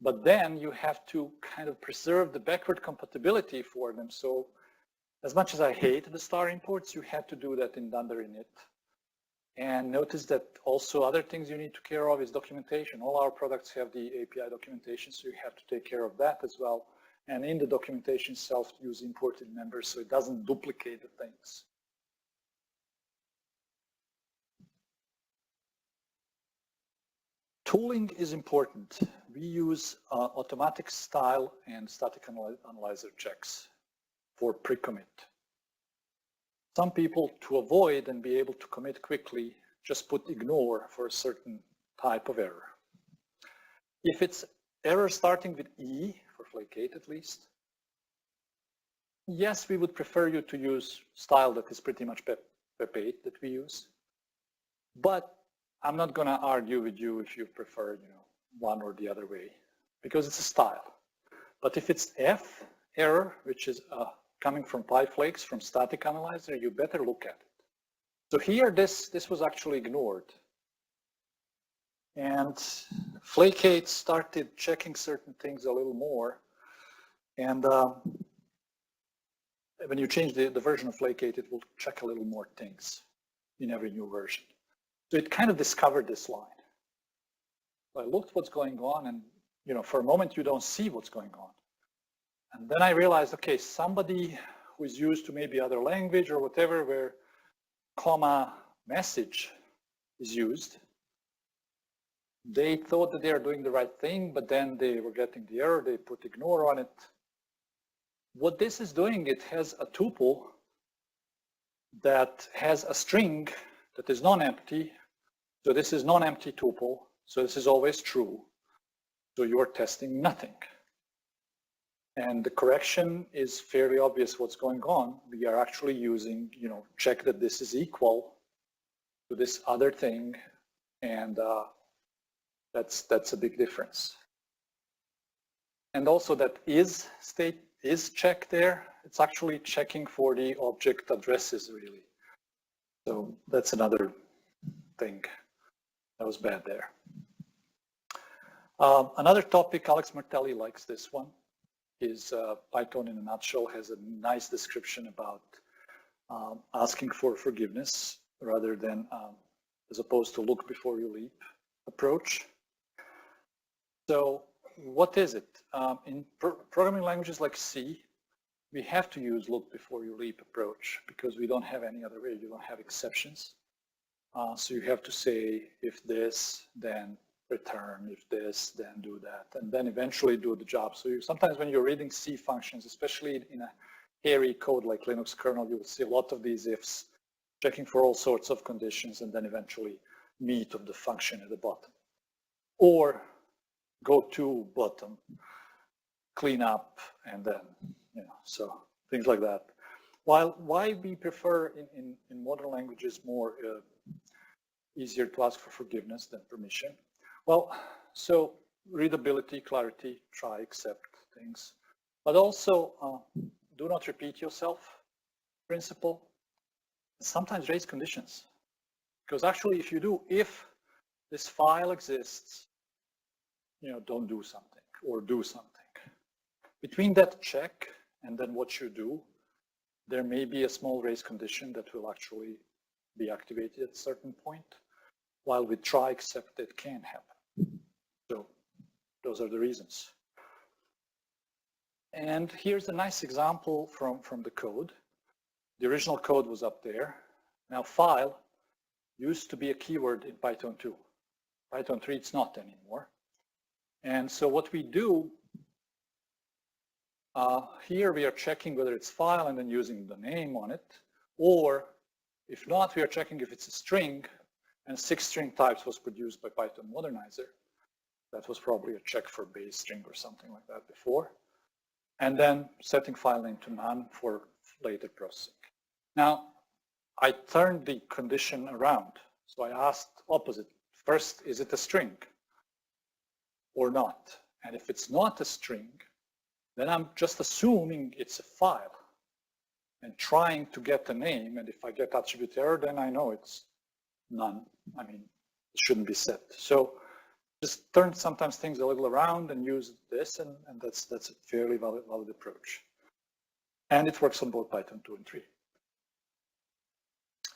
But then you have to kind of preserve the backward compatibility for them. So as much as I hate the star imports, you have to do that in Dunder init. And notice that also other things you need to care of is documentation. All our products have the API documentation, so you have to take care of that as well. And in the documentation itself, use imported members so it doesn't duplicate the things. Tooling is important. We use automatic style and static analyzer checks for pre-commit. Some people, to avoid and be able to commit quickly, just put ignore for a certain type of error. If it's error starting with E, for flake8 at least, yes, we would prefer you to use style that is pretty much PEP8 that we use. But I'm not going to argue with you if you prefer, one or the other way, because it's a style. But if it's F error, which is coming from PyFlakes, from static analyzer, you better look at it. So here, this was actually ignored. And flake8 started checking certain things a little more. And when you change the version of flake8, it will check a little more things in every new version. So it kind of discovered this line. So I looked what's going on, and for a moment you don't see what's going on. And then I realized, okay, somebody who is used to maybe other language or whatever, where comma message is used, they thought that they are doing the right thing, but then they were getting the error, they put ignore on it. What this is doing, it has a tuple that has a string that is non-empty. So this is non-empty tuple, so this is always true. So you are testing nothing. And the correction is fairly obvious what's going on. We are actually using, check that this is equal to this other thing, and that's a big difference. And also that is state is check there. It's actually checking for the object addresses really. So that's another thing that was bad there. Another topic, Alex Martelli likes this one, is Python in a nutshell has a nice description about asking for forgiveness rather than, as opposed to look before you leap approach. So what is it? In programming languages like C, we have to use look before you leap approach because we don't have any other way. You don't have exceptions. So you have to say, if this, then return, if this, then do that, and then eventually do the job. So sometimes when you're reading C functions, especially in a hairy code like Linux kernel, you will see a lot of these ifs, checking for all sorts of conditions, and then eventually meat of the function at the bottom. Or go to bottom, clean up, and then, so things like that. Why we prefer in modern languages more easier to ask for forgiveness than permission? Well, so readability, clarity, try, accept things, but also do not repeat yourself principle. Sometimes raise conditions, because actually if you do, if this file exists, don't do something or do something. Between that check and then what you do, there may be a small raise condition that will actually be activated at a certain point, while with try, accept, it can happen. So those are the reasons. And here's a nice example from the code. The original code was up there. Now file used to be a keyword in Python 2. Python 3 it's not anymore. And so what we do, here we are checking whether it's file and then using the name on it, or if not, we are checking if it's a string, and 6 string types was produced by Python Modernizer. That was probably a check for base string or something like that before. And then setting file name to none for later processing. Now, I turned the condition around. So I asked opposite. First, is it a string or not? And if it's not a string, then I'm just assuming it's a file and trying to get the name. And if I get attribute error, then I know it's none. I mean, it shouldn't be set. So just turn sometimes things a little around and use this, and that's a fairly valid approach. And it works on both Python 2 and 3.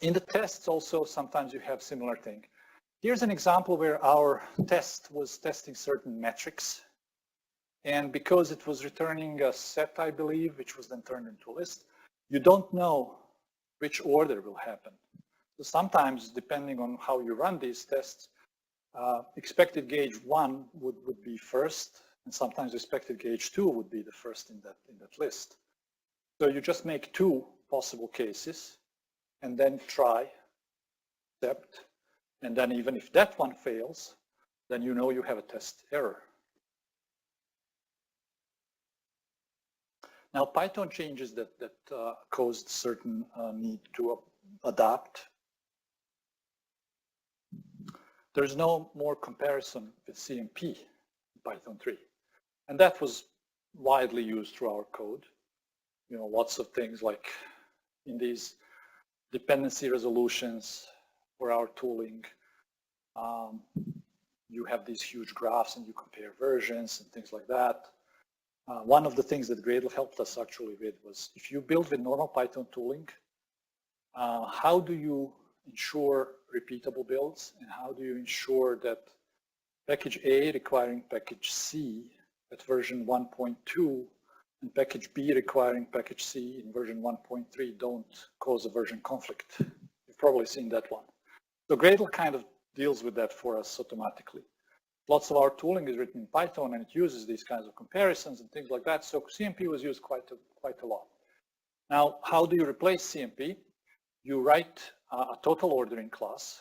In the tests also, sometimes you have similar thing. Here's an example where our test was testing certain metrics. And because it was returning a set, I believe, which was then turned into a list, you don't know which order will happen. So sometimes, depending on how you run these tests, expected gauge 1 would be first, and sometimes expected gauge 2 would be the first in that list. So you just make 2 possible cases, and then try, accept, And then even if that one fails, then you know you have a test error. Now Python changes that caused certain need to adapt. There's no more comparison with CMP in Python 3. And that was widely used through our code. You know, lots of things like in these dependency resolutions for our tooling, you have these huge graphs and you compare versions and things like that. One of the things that Gradle helped us actually with was if you build with normal Python tooling, how do you ensure repeatable builds and how do you ensure that package A requiring package C at version 1.2 and package B requiring package C in version 1.3 don't cause a version conflict? You've probably seen that one. So Gradle kind of deals with that for us automatically. Lots of our tooling is written in Python and it uses these kinds of comparisons and things like that. So CMP was used quite a lot. Now, how do you replace CMP? You write a total ordering class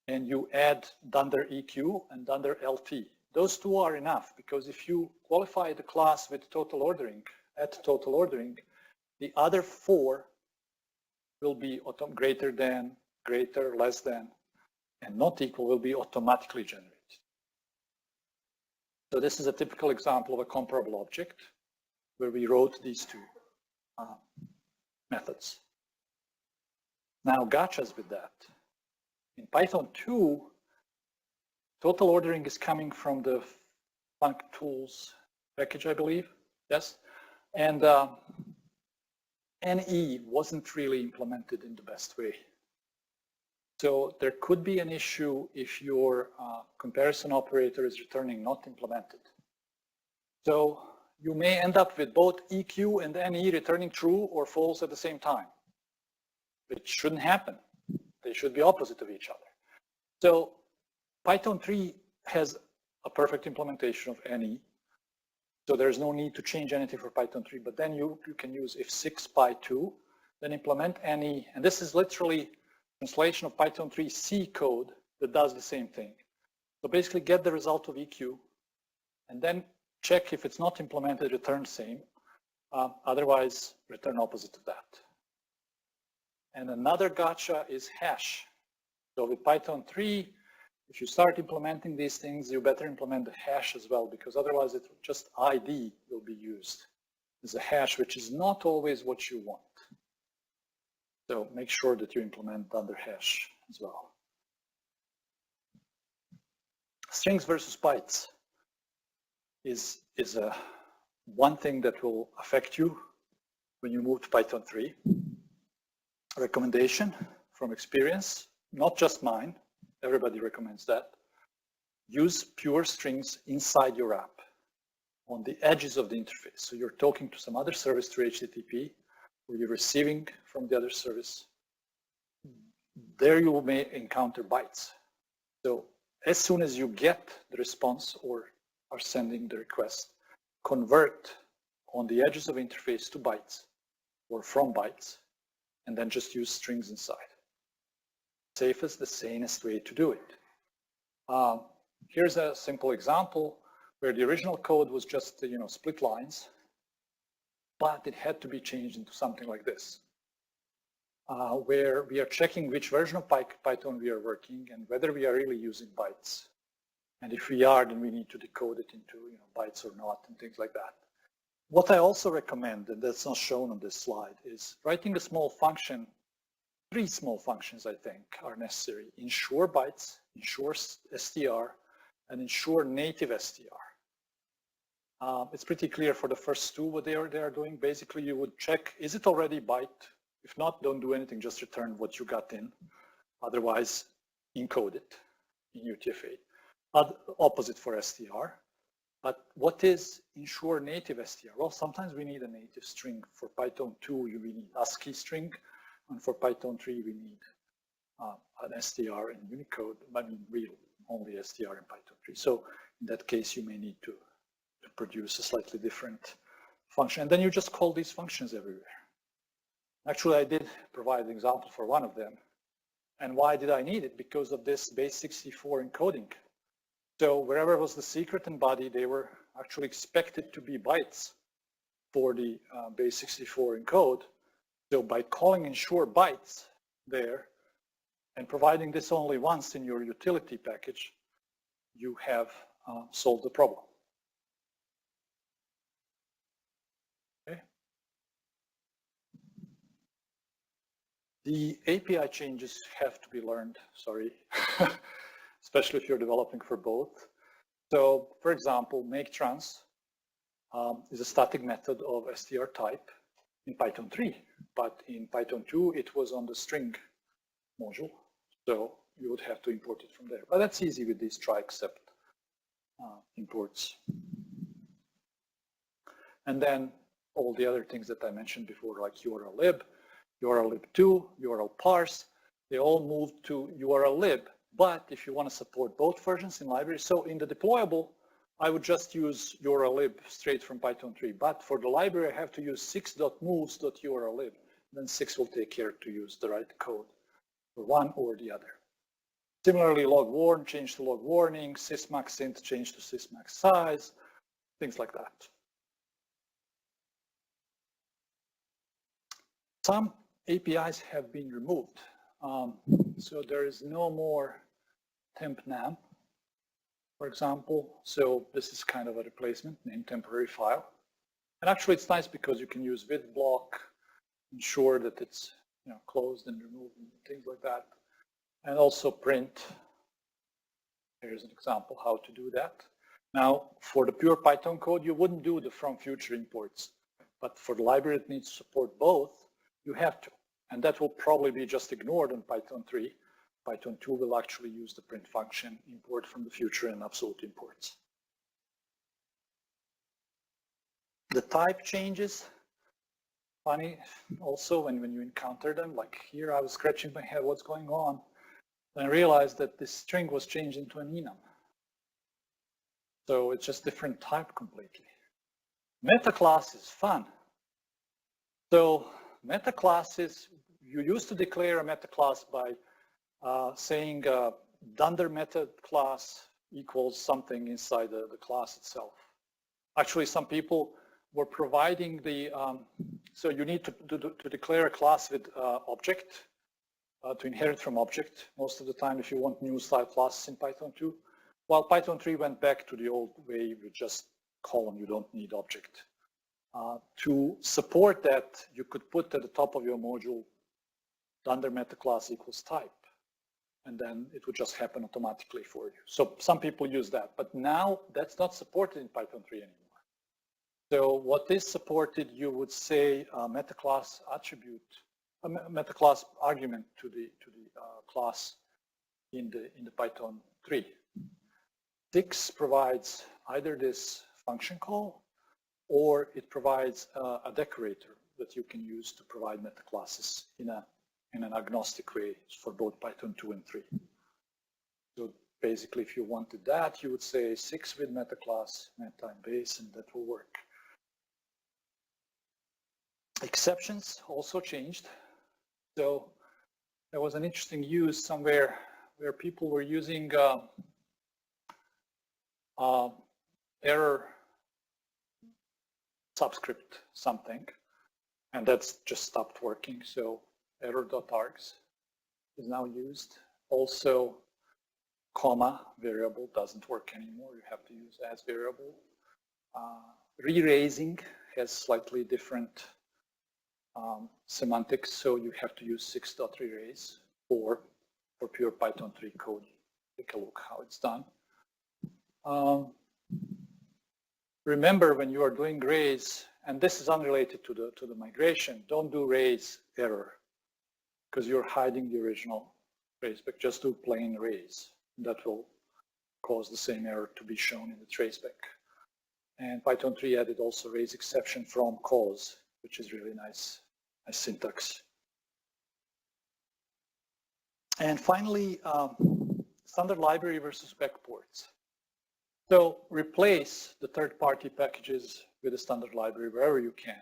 and you add dunder EQ and dunder LT. Those two are enough because if you qualify the class with total ordering, at total ordering, the other four will be greater than, greater, less than, and not equal will be automatically generated. So this is a typical example of a comparable object where we wrote these two methods. Now gotchas with that. In Python 2, total ordering is coming from the functools package, I believe, yes? And NE wasn't really implemented in the best way. So there could be an issue if your comparison operator is returning not implemented. So you may end up with both EQ and NE returning true or false at the same time. It shouldn't happen. They should be opposite of each other. So Python 3 has a perfect implementation of NE. So there's no need to change anything for Python 3, but then you can use if 6 py2, then implement NE. And this is literally translation of Python 3 C code that does the same thing. So basically get the result of EQ and then check if it's not implemented, return same. Otherwise, return opposite of that. And another gotcha is hash. So with Python 3, if you start implementing these things, you better implement the hash as well because otherwise it just ID will be used as a hash, which is not always what you want. So make sure that you implement under hash as well. Strings versus bytes is one thing that will affect you when you move to Python 3. Recommendation from experience, not just mine, everybody recommends that. Use pure strings inside your app on the edges of the interface. So you're talking to some other service through HTTP or you're receiving from the other service. There you may encounter bytes. So as soon as you get the response or are sending the request, convert on the edges of interface to bytes or from bytes, and then just use strings inside. Safest, the sanest way to do it. Here's a simple example where the original code was just split lines, but it had to be changed into something like this, where we are checking which version of Python we are working and whether we are really using bytes. And if we are, then we need to decode it into bytes or not and things like that. What I also recommend, and that's not shown on this slide, is writing a small function. 3 small functions, I think, are necessary. Ensure bytes, ensure str, and ensure native str. It's pretty clear for the first two what they are doing. Basically, you would check, is it already byte? If not, don't do anything, just return what you got in. Otherwise, encode it in UTF-8. Opposite for str. But what is ensure native str? Well, sometimes we need a native string. For Python 2, we need ASCII string. And for Python 3, we need an str in Unicode, but in real, only str in Python 3. So in that case, you may need to produce a slightly different function. And then you just call these functions everywhere. Actually, I did provide an example for one of them. And why did I need it? Because of this base64 encoding. So wherever was the secret and body, they were actually expected to be bytes for the base64 encode. So by calling ensure bytes there and providing this only once in your utility package, you have solved the problem. Okay. The API changes have to be learned, sorry, especially if you're developing for both. So, for example, makeTrans is a static method of str type in Python 3, but in Python 2 it was on the string module, so you would have to import it from there. But that's easy with these try except imports. And then all the other things that I mentioned before, like URL lib, URL lib2, URL parse, they all moved to URL lib. But if you want to support both versions in library, so in the deployable, I would just use URL lib straight from Python 3. But for the library, I have to use 6.moves.url lib. Then 6 will take care to use the right code for one or the other. Similarly, log warn, change to log warning, sysmaxint, change to sysmax size, things like that. Some APIs have been removed. So there is no more temp_nam, for example. So this is kind of a replacement, name temporary file. And actually it's nice because you can use with block, ensure that it's closed and removed and things like that. And also print. Here's an example how to do that. Now, for the pure Python code, you wouldn't do the from future imports. But for the library that needs to support both, you have to. And that will probably be just ignored in Python 3. Python 2 will actually use the print function, import from the future and absolute imports. The type changes, funny also when you encounter them, like here I was scratching my head, what's going on? And I realized that this string was changed into an enum. So it's just different type completely. Meta class is fun. So meta classes, you used to declare a meta class by saying dunder meta class equals something inside the class itself. Actually, some people were providing the, so you need to declare a class with object, to inherit from object most of the time if you want new style classes in Python 2. While Python 3 went back to the old way with just column, you don't need object. To support that, you could put at the top of your module dunder meta class equals type, and then it would just happen automatically for you. So some people use that, but now that's not supported in Python 3 anymore. So what is supported, you would say meta class attribute, a meta class argument to the class in the Python 3. 6 provides either this function call, or it provides a decorator that you can use to provide meta classes in an agnostic way for both Python 2 and 3. So basically, if you wanted that, you would say 6 with meta class, meta and base, and that will work. Exceptions also changed. So there was an interesting use somewhere where people were using error subscript something, and that's just stopped working. So error.args is now used. Also, comma variable doesn't work anymore. You have to use as variable. Re-raising has slightly different semantics, so you have to use 6.re-raise for pure Python 3 code. Take a look how it's done. Remember, when you are doing raise, and this is unrelated to the migration, don't do raise error, because you're hiding the original traceback. Just do plain raise. That will cause the same error to be shown in the traceback. And Python 3 added also raise exception from cause, which is really nice syntax. And finally, standard library versus backports. So replace the third-party packages with a standard library wherever you can.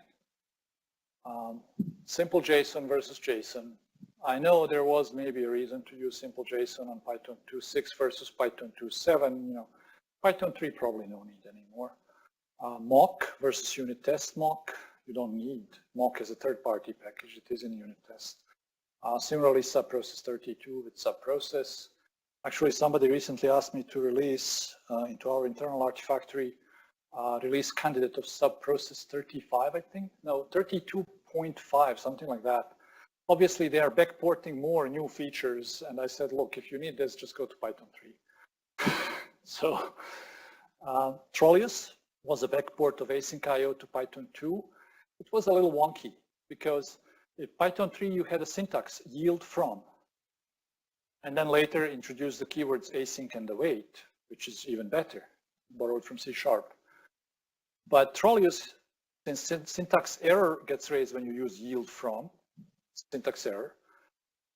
Simple JSON versus JSON. I know there was maybe a reason to use simple JSON on Python 2.6 versus Python 2.7. You know, Python 3 probably no need anymore. Mock versus unit test mock. You don't need mock as a third-party package. It is in unit test. Similarly, subprocess 32 with subprocess. Actually, somebody recently asked me to release into our internal Artifactory release candidate of subprocess 35, I think. No, 32.5, something like that. Obviously, they are backporting more new features, and I said, look, if you need this, just go to Python 3. So, Trolleus was a backport of asyncio to Python 2. It was a little wonky because in Python 3 you had a syntax yield from, and then later introduced the keywords async and await, which is even better, borrowed from C#. But Trolleus, since syntax error gets raised when you use yield from, syntax error,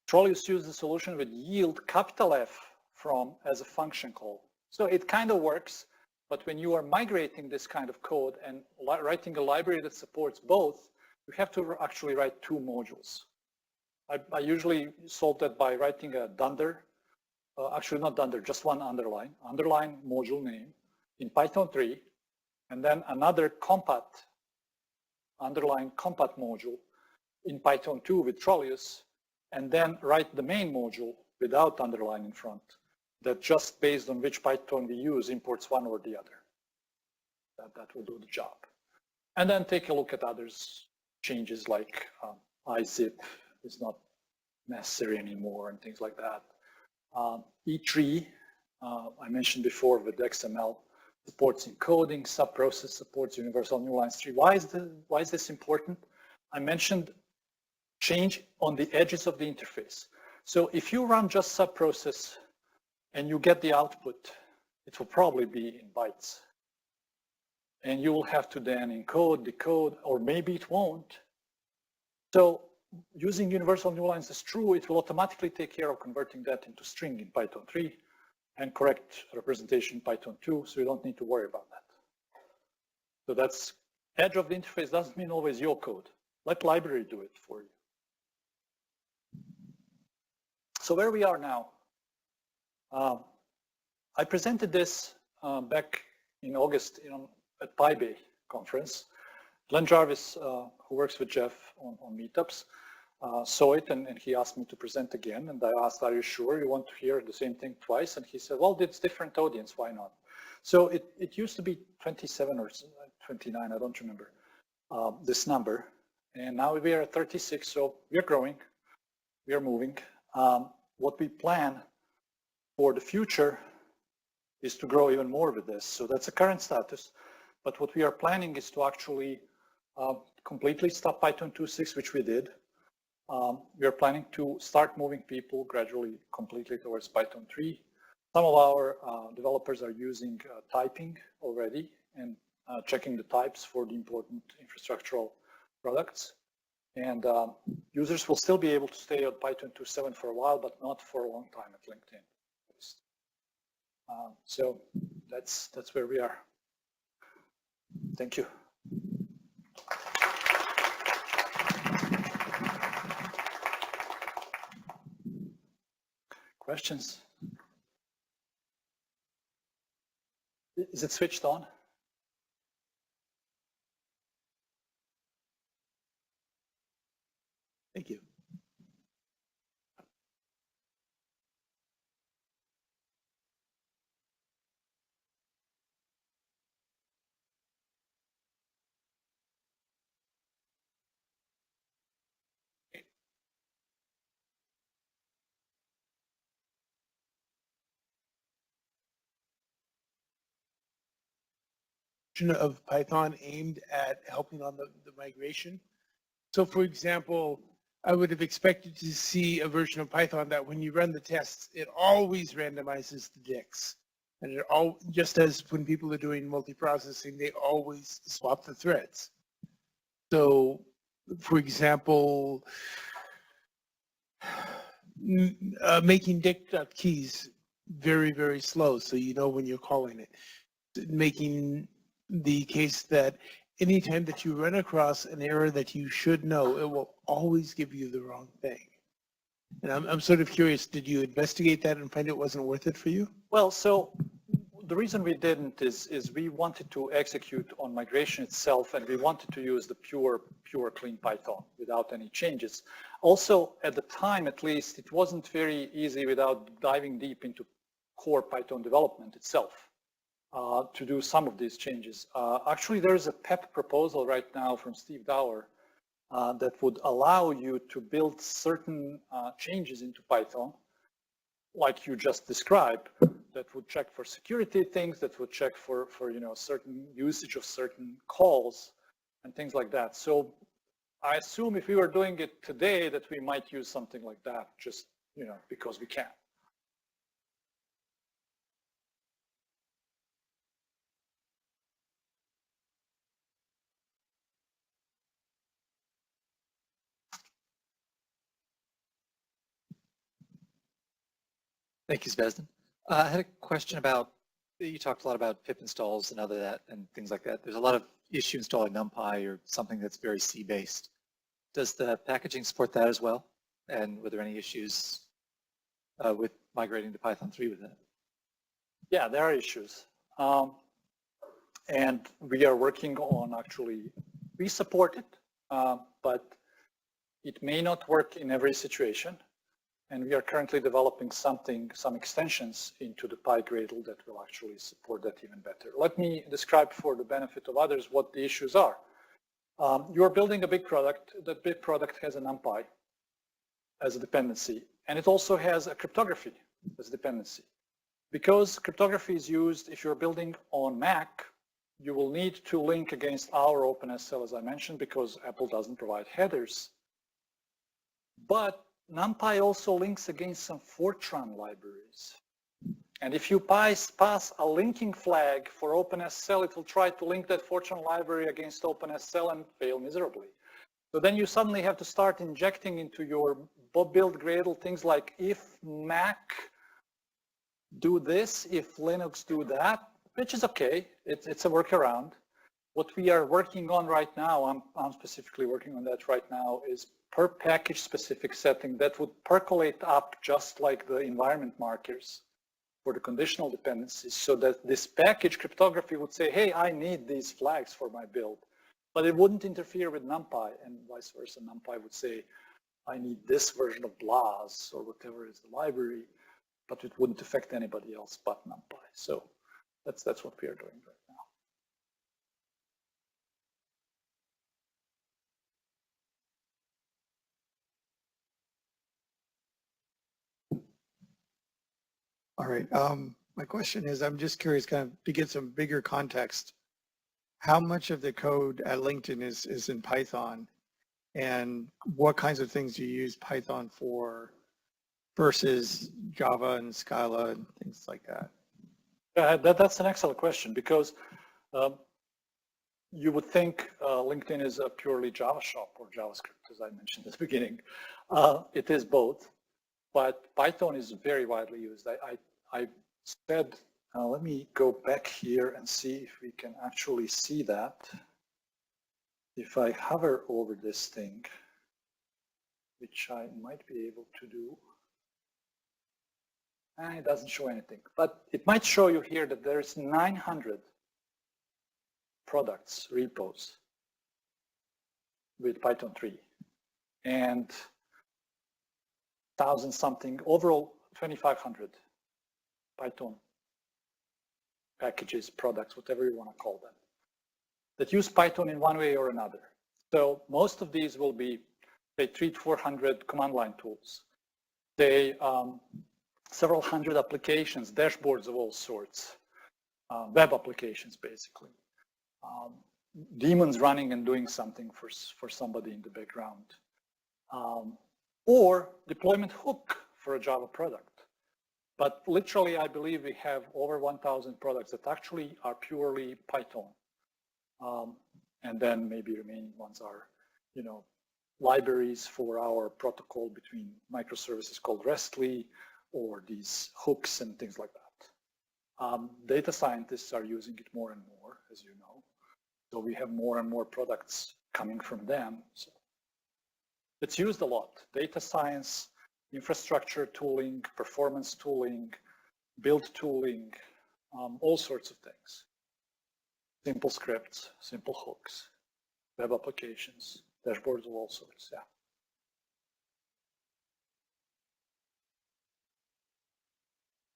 Trolleus used the solution with yield capital F from as a function call. So it kind of works, but when you are migrating this kind of code and writing a library that supports both, you have to actually write two modules. I usually solve that by writing a dunder, actually not dunder, just one underline module name in Python 3, and then another underline compat module in Python 2 with Trolleus, and then write the main module without underline in front, that just based on which Python we use imports one or the other. That will do the job. And then take a look at others changes like izip is not necessary anymore and things like that. E3, I mentioned before with XML, supports encoding, subprocess supports universal new lines 3. Why is this important? I mentioned change on the edges of the interface. So if you run just subprocess and you get the output, it will probably be in bytes. And you will have to then encode, decode, or maybe it won't. So using universal new lines is true. It will automatically take care of converting that into string in Python 3 and correct representation in Python 2, so you don't need to worry about that. So that's edge of the interface doesn't mean always your code. Let library do it for you. So where we are now. I presented this back in August at PyBay conference. Glenn Jarvis, who works with Jeff on meetups, saw it and he asked me to present again. And I asked, are you sure you want to hear the same thing twice? And he said, well, it's different audience, why not? So it used to be 27 or 29, I don't remember, this number. And now we are at 36, so we are growing, we are moving. What we plan for the future is to grow even more with this. So that's the current status. But what we are planning is to actually completely stop Python 2.6, which we did. We are planning to start moving people gradually completely towards Python 3. Some of our developers are using typing already and checking the types for the important infrastructural products. And users will still be able to stay on Python 2.7 for a while, but not for a long time at LinkedIn. So that's where we are. Thank you. Questions? Is it switched on? Thank you. Of Python aimed at helping on the migration. So for example, I would have expected to see a version of Python that when you run the tests, it always randomizes the dicts. And it all, just as when people are doing multiprocessing, they always swap the threads. So for example, making dict.keys very, very slow, so you know when you're calling it. Making the case that anytime that you run across an error that you should know, it will always give you the wrong thing. And I'm sort of curious, did you investigate that and find it wasn't worth it for you? Well, so the reason we didn't is we wanted to execute on migration itself, and we wanted to use the pure clean Python without any changes. Also, at the time at least, it wasn't very easy without diving deep into core Python development itself to do some of these changes. Actually, there is a PEP proposal right now from Steve Dower that would allow you to build certain changes into Python, like you just described, that would check for security things, that would check for certain usage of certain calls and things like that. So I assume if we were doing it today that we might use something like that just, because we can. Thank you, Zvezdan. I had a question about, you talked a lot about pip installs and other that and things like that. There's a lot of issue installing NumPy or something that's very C-based. Does the packaging support that as well? And were there any issues with migrating to Python 3 with that? Yeah, there are issues. And we are working on actually, we support it, but it may not work in every situation. And we are currently developing some extensions into the BiGradle that will actually support that even better. Let me describe for the benefit of others what the issues are. You are building a big product. The big product has a NumPy as a dependency, and it also has a cryptography as a dependency. Because cryptography is used, if you're building on Mac, you will need to link against our OpenSSL, as I mentioned, because Apple doesn't provide headers. But NumPy also links against some Fortran libraries. And if you pass a linking flag for OpenSSL, it will try to link that Fortran library against OpenSSL and fail miserably. So then you suddenly have to start injecting into your build.gradle things like if Mac do this, if Linux do that, which is okay. It's a workaround. What we are working on right now, I'm specifically working on that right now, is per package specific setting that would percolate up just like the environment markers for the conditional dependencies, so that this package cryptography would say, hey, I need these flags for my build. But it wouldn't interfere with NumPy, and vice versa. NumPy would say, I need this version of BLAS or whatever is the library, but it wouldn't affect anybody else but NumPy. So that's what we are doing right now. All right. My question is, I'm just curious, kind of to get some bigger context, how much of the code at LinkedIn is in Python, and what kinds of things do you use Python for versus Java and Scala and things like that? That's an excellent question, because you would think LinkedIn is a purely Java shop or JavaScript, as I mentioned at the beginning. It is both, but Python is very widely used. I said, let me go back here and see if we can actually see that. If I hover over this thing, which I might be able to do, it doesn't show anything, but it might show you here that there's 900 products, repos with Python 3, and 1,000 something, overall 2,500 Python packages, products, whatever you want to call them, that use Python in one way or another. So most of these will be, they treat 400 command line tools. They, several hundred applications, dashboards of all sorts, web applications basically. Daemons running and doing something for somebody in the background. Or deployment hook for a Java product. But literally, I believe we have over 1,000 products that actually are purely Python. And then maybe remaining ones are, libraries for our protocol between microservices called RESTly, or these hooks and things like that. Data scientists are using it more and more, as you know. So we have more and more products coming from them. So it's used a lot. Data science, infrastructure tooling, performance tooling, build tooling, all sorts of things. Simple scripts, simple hooks, web applications, dashboards of all sorts, yeah.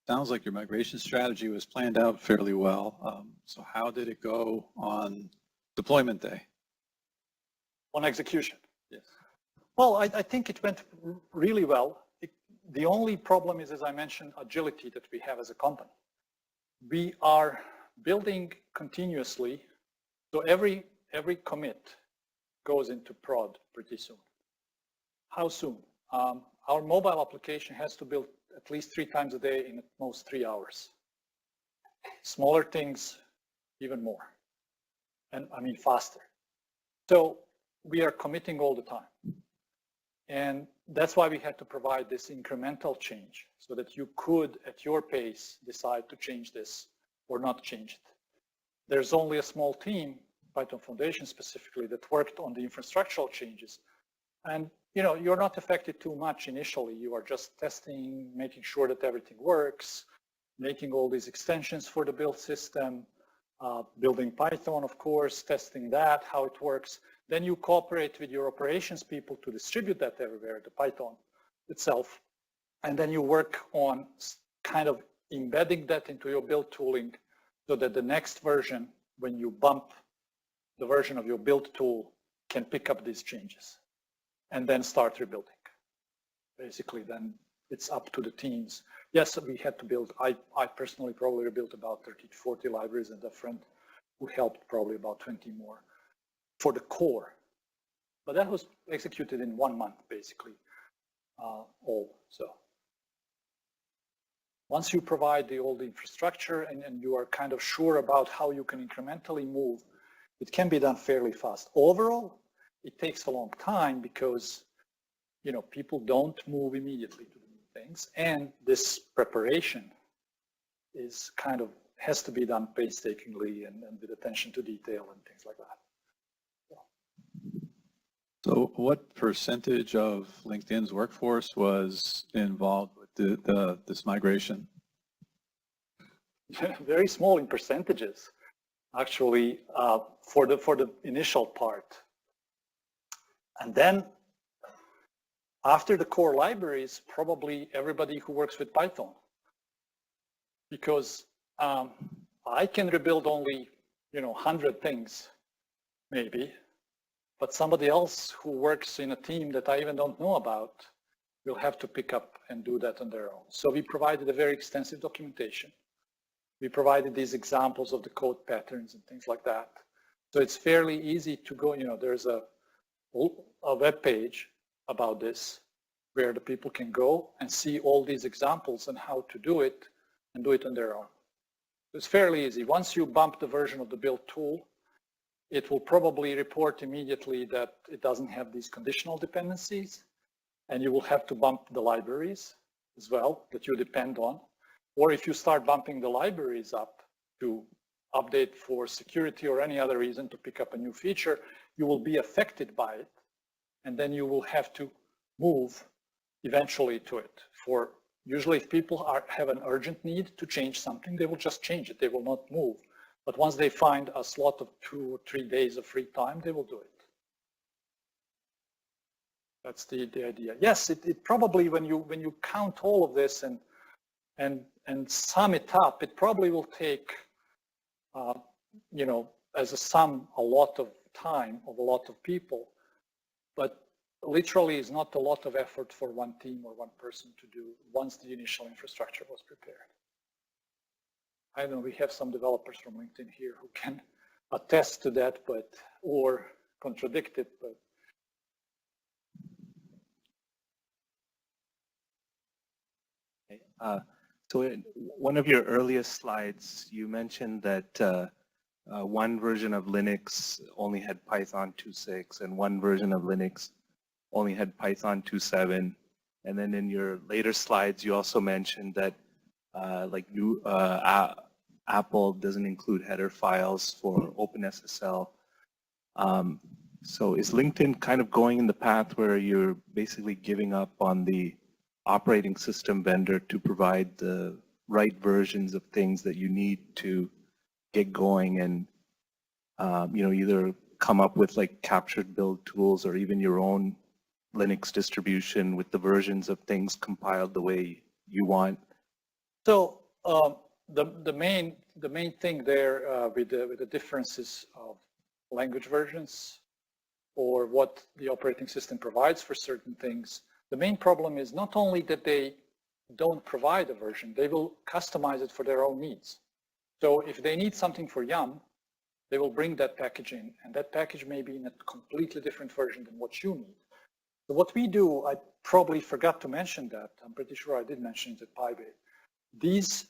Sounds like your migration strategy was planned out fairly well. So how did it go on deployment day? On execution? Yes. Well, I think it went really well. The only problem is, as I mentioned, agility that we have as a company. We are building continuously, so every commit goes into prod pretty soon. How soon? Our mobile application has to build at least 3 times a day in at most 3 hours. Smaller things, even more. And I mean faster. So we are committing all the time. And that's why we had to provide this incremental change so that you could, at your pace, decide to change this or not change it. There's only a small team, Python Foundation specifically, that worked on the infrastructural changes. And you know, you're not affected too much initially. You are just testing, making sure that everything works, making all these extensions for the build system, building Python, of course, testing that, how it works. Then you cooperate with your operations people to distribute that everywhere, the Python itself. And then you work on kind of embedding that into your build tooling so that the next version, when you bump the version of your build tool, can pick up these changes and then start rebuilding. Basically, then it's up to the teams. Yes, we had to build, I personally probably rebuilt about 30 to 40 libraries, and a friend who helped probably about 20 more for the core. But that was executed in 1 month, basically, all. So once you provide all the infrastructure and you are kind of sure about how you can incrementally move, it can be done fairly fast. Overall, it takes a long time because, you know, people don't move immediately to the new things, and this preparation is kind of has to be done painstakingly and with attention to detail and things like that. So what percentage of LinkedIn's workforce was involved with this migration? Very small in percentages, actually, for the initial part. And then after the core libraries, probably everybody who works with Python, because I can rebuild only, you know, 100 things, maybe, but somebody else who works in a team that I even don't know about will have to pick up and do that on their own. So we provided a very extensive documentation. We provided these examples of the code patterns and things like that. So it's fairly easy to go, you know, there's a web page about this where the people can go and see all these examples and how to do it and do it on their own. It's fairly easy. Once you bump the version of the build tool, it will probably report immediately that it doesn't have these conditional dependencies, and you will have to bump the libraries as well that you depend on. Or if you start bumping the libraries up to update for security or any other reason to pick up a new feature, you will be affected by it, and then you will have to move eventually to it. For usually if people have an urgent need to change something, they will just change it, they will not move. But once they find a slot of 2 or 3 days of free time, they will do it. That's the idea. Yes, it probably, when you count all of this and sum it up, it probably will take, you know, as a sum, a lot of time of a lot of people, but literally is not a lot of effort for one team or one person to do once the initial infrastructure was prepared. I know we have some developers from LinkedIn here who can attest to that, but or contradict it, but so in one of your earliest slides, you mentioned that one version of Linux only had Python 2.6 and one version of Linux only had Python 2.7. And then in your later slides, you also mentioned that Apple doesn't include header files for OpenSSL. So is LinkedIn kind of going in the path where you're basically giving up on the operating system vendor to provide the right versions of things that you need to get going and either come up with like captured build tools or even your own Linux distribution with the versions of things compiled the way you want? So the main thing there with the differences of language versions or what the operating system provides for certain things, the main problem is not only that they don't provide a version, they will customize it for their own needs. So if they need something for Yum, they will bring that package in, and that package may be in a completely different version than what you need. So what we do, I probably forgot to mention that, I'm pretty sure I did mention it at PyBay. These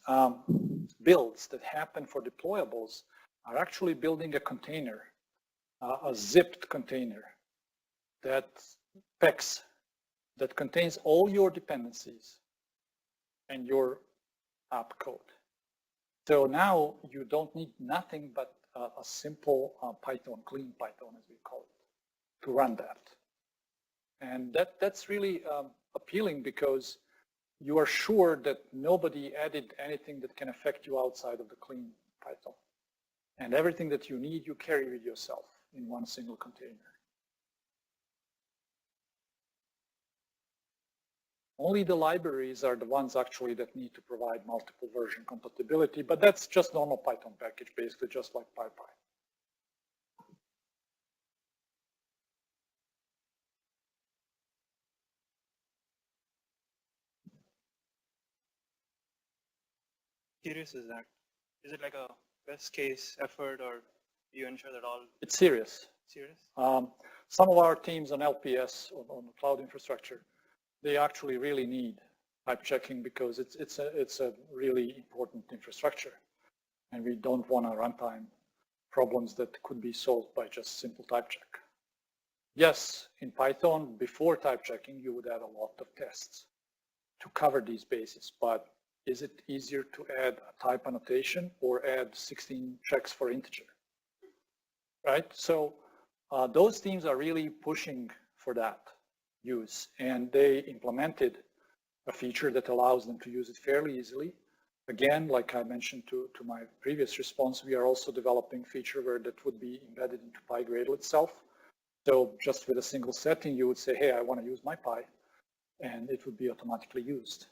builds that happen for deployables are actually building a container, a zipped container that PEX, that contains all your dependencies and your app code. So now you don't need nothing but a simple Python, clean Python as we call it, to run that. And that's really appealing because you are sure that nobody added anything that can affect you outside of the clean Python. And everything that you need, you carry with yourself in one single container. Only the libraries are the ones actually that need to provide multiple version compatibility, but that's just normal Python package, basically just like PyPy. Serious is that? Is it like a best case effort, or do you ensure that all? It's serious. Serious? Some of our teams on LPS, on the cloud infrastructure, they actually really need type checking because it's a really important infrastructure, and we don't want a runtime problems that could be solved by just simple type check. Yes, in Python, before type checking, you would add a lot of tests to cover these bases, but is it easier to add a type annotation or add 16 checks for integer, right? So those teams are really pushing for that use, and they implemented a feature that allows them to use it fairly easily. Again, like I mentioned to my previous response, we are also developing a feature where that would be embedded into BiGradle itself. So just with a single setting, you would say, hey, I want to use my Py, and it would be automatically used.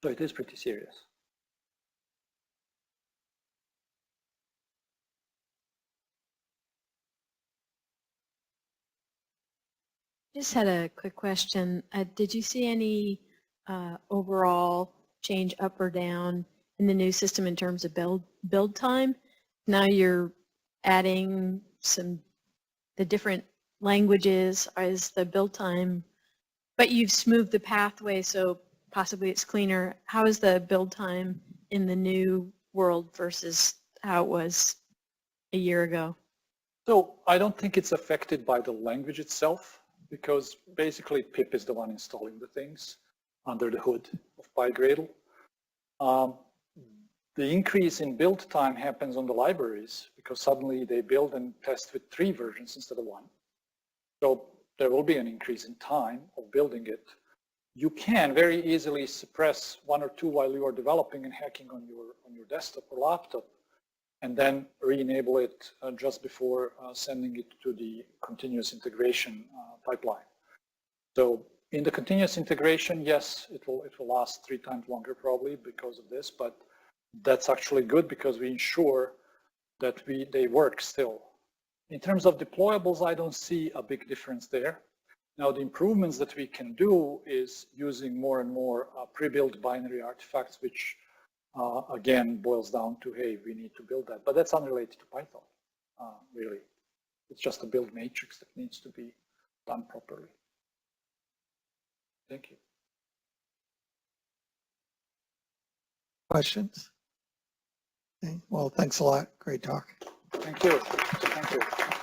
So it is pretty serious. Just had a quick question. Did you see any overall change up or down in the new system in terms of build time? Now you're adding the different languages. Is the build time, but you've smoothed the pathway, so possibly it's cleaner. How is the build time in the new world versus how it was a year ago? So I don't think it's affected by the language itself, because basically pip is the one installing the things under the hood of BiGradle. The increase in build time happens on the libraries because suddenly they build and test with 3 versions instead of 1. So there will be an increase in time of building it. You can very easily suppress 1 or 2 while you are developing and hacking on your desktop or laptop, and then re-enable it just before sending it to the continuous integration pipeline. So in the continuous integration, yes, it will last 3 times longer probably because of this, but that's actually good because we ensure that they work still. In terms of deployables, I don't see a big difference there. Now the improvements that we can do is using more and more pre-built binary artifacts, which again boils down to, hey, we need to build that, but that's unrelated to Python, really. It's just a build matrix that needs to be done properly. Thank you. Questions? Okay. Well, thanks a lot. Great talk. Thank you. Thank you.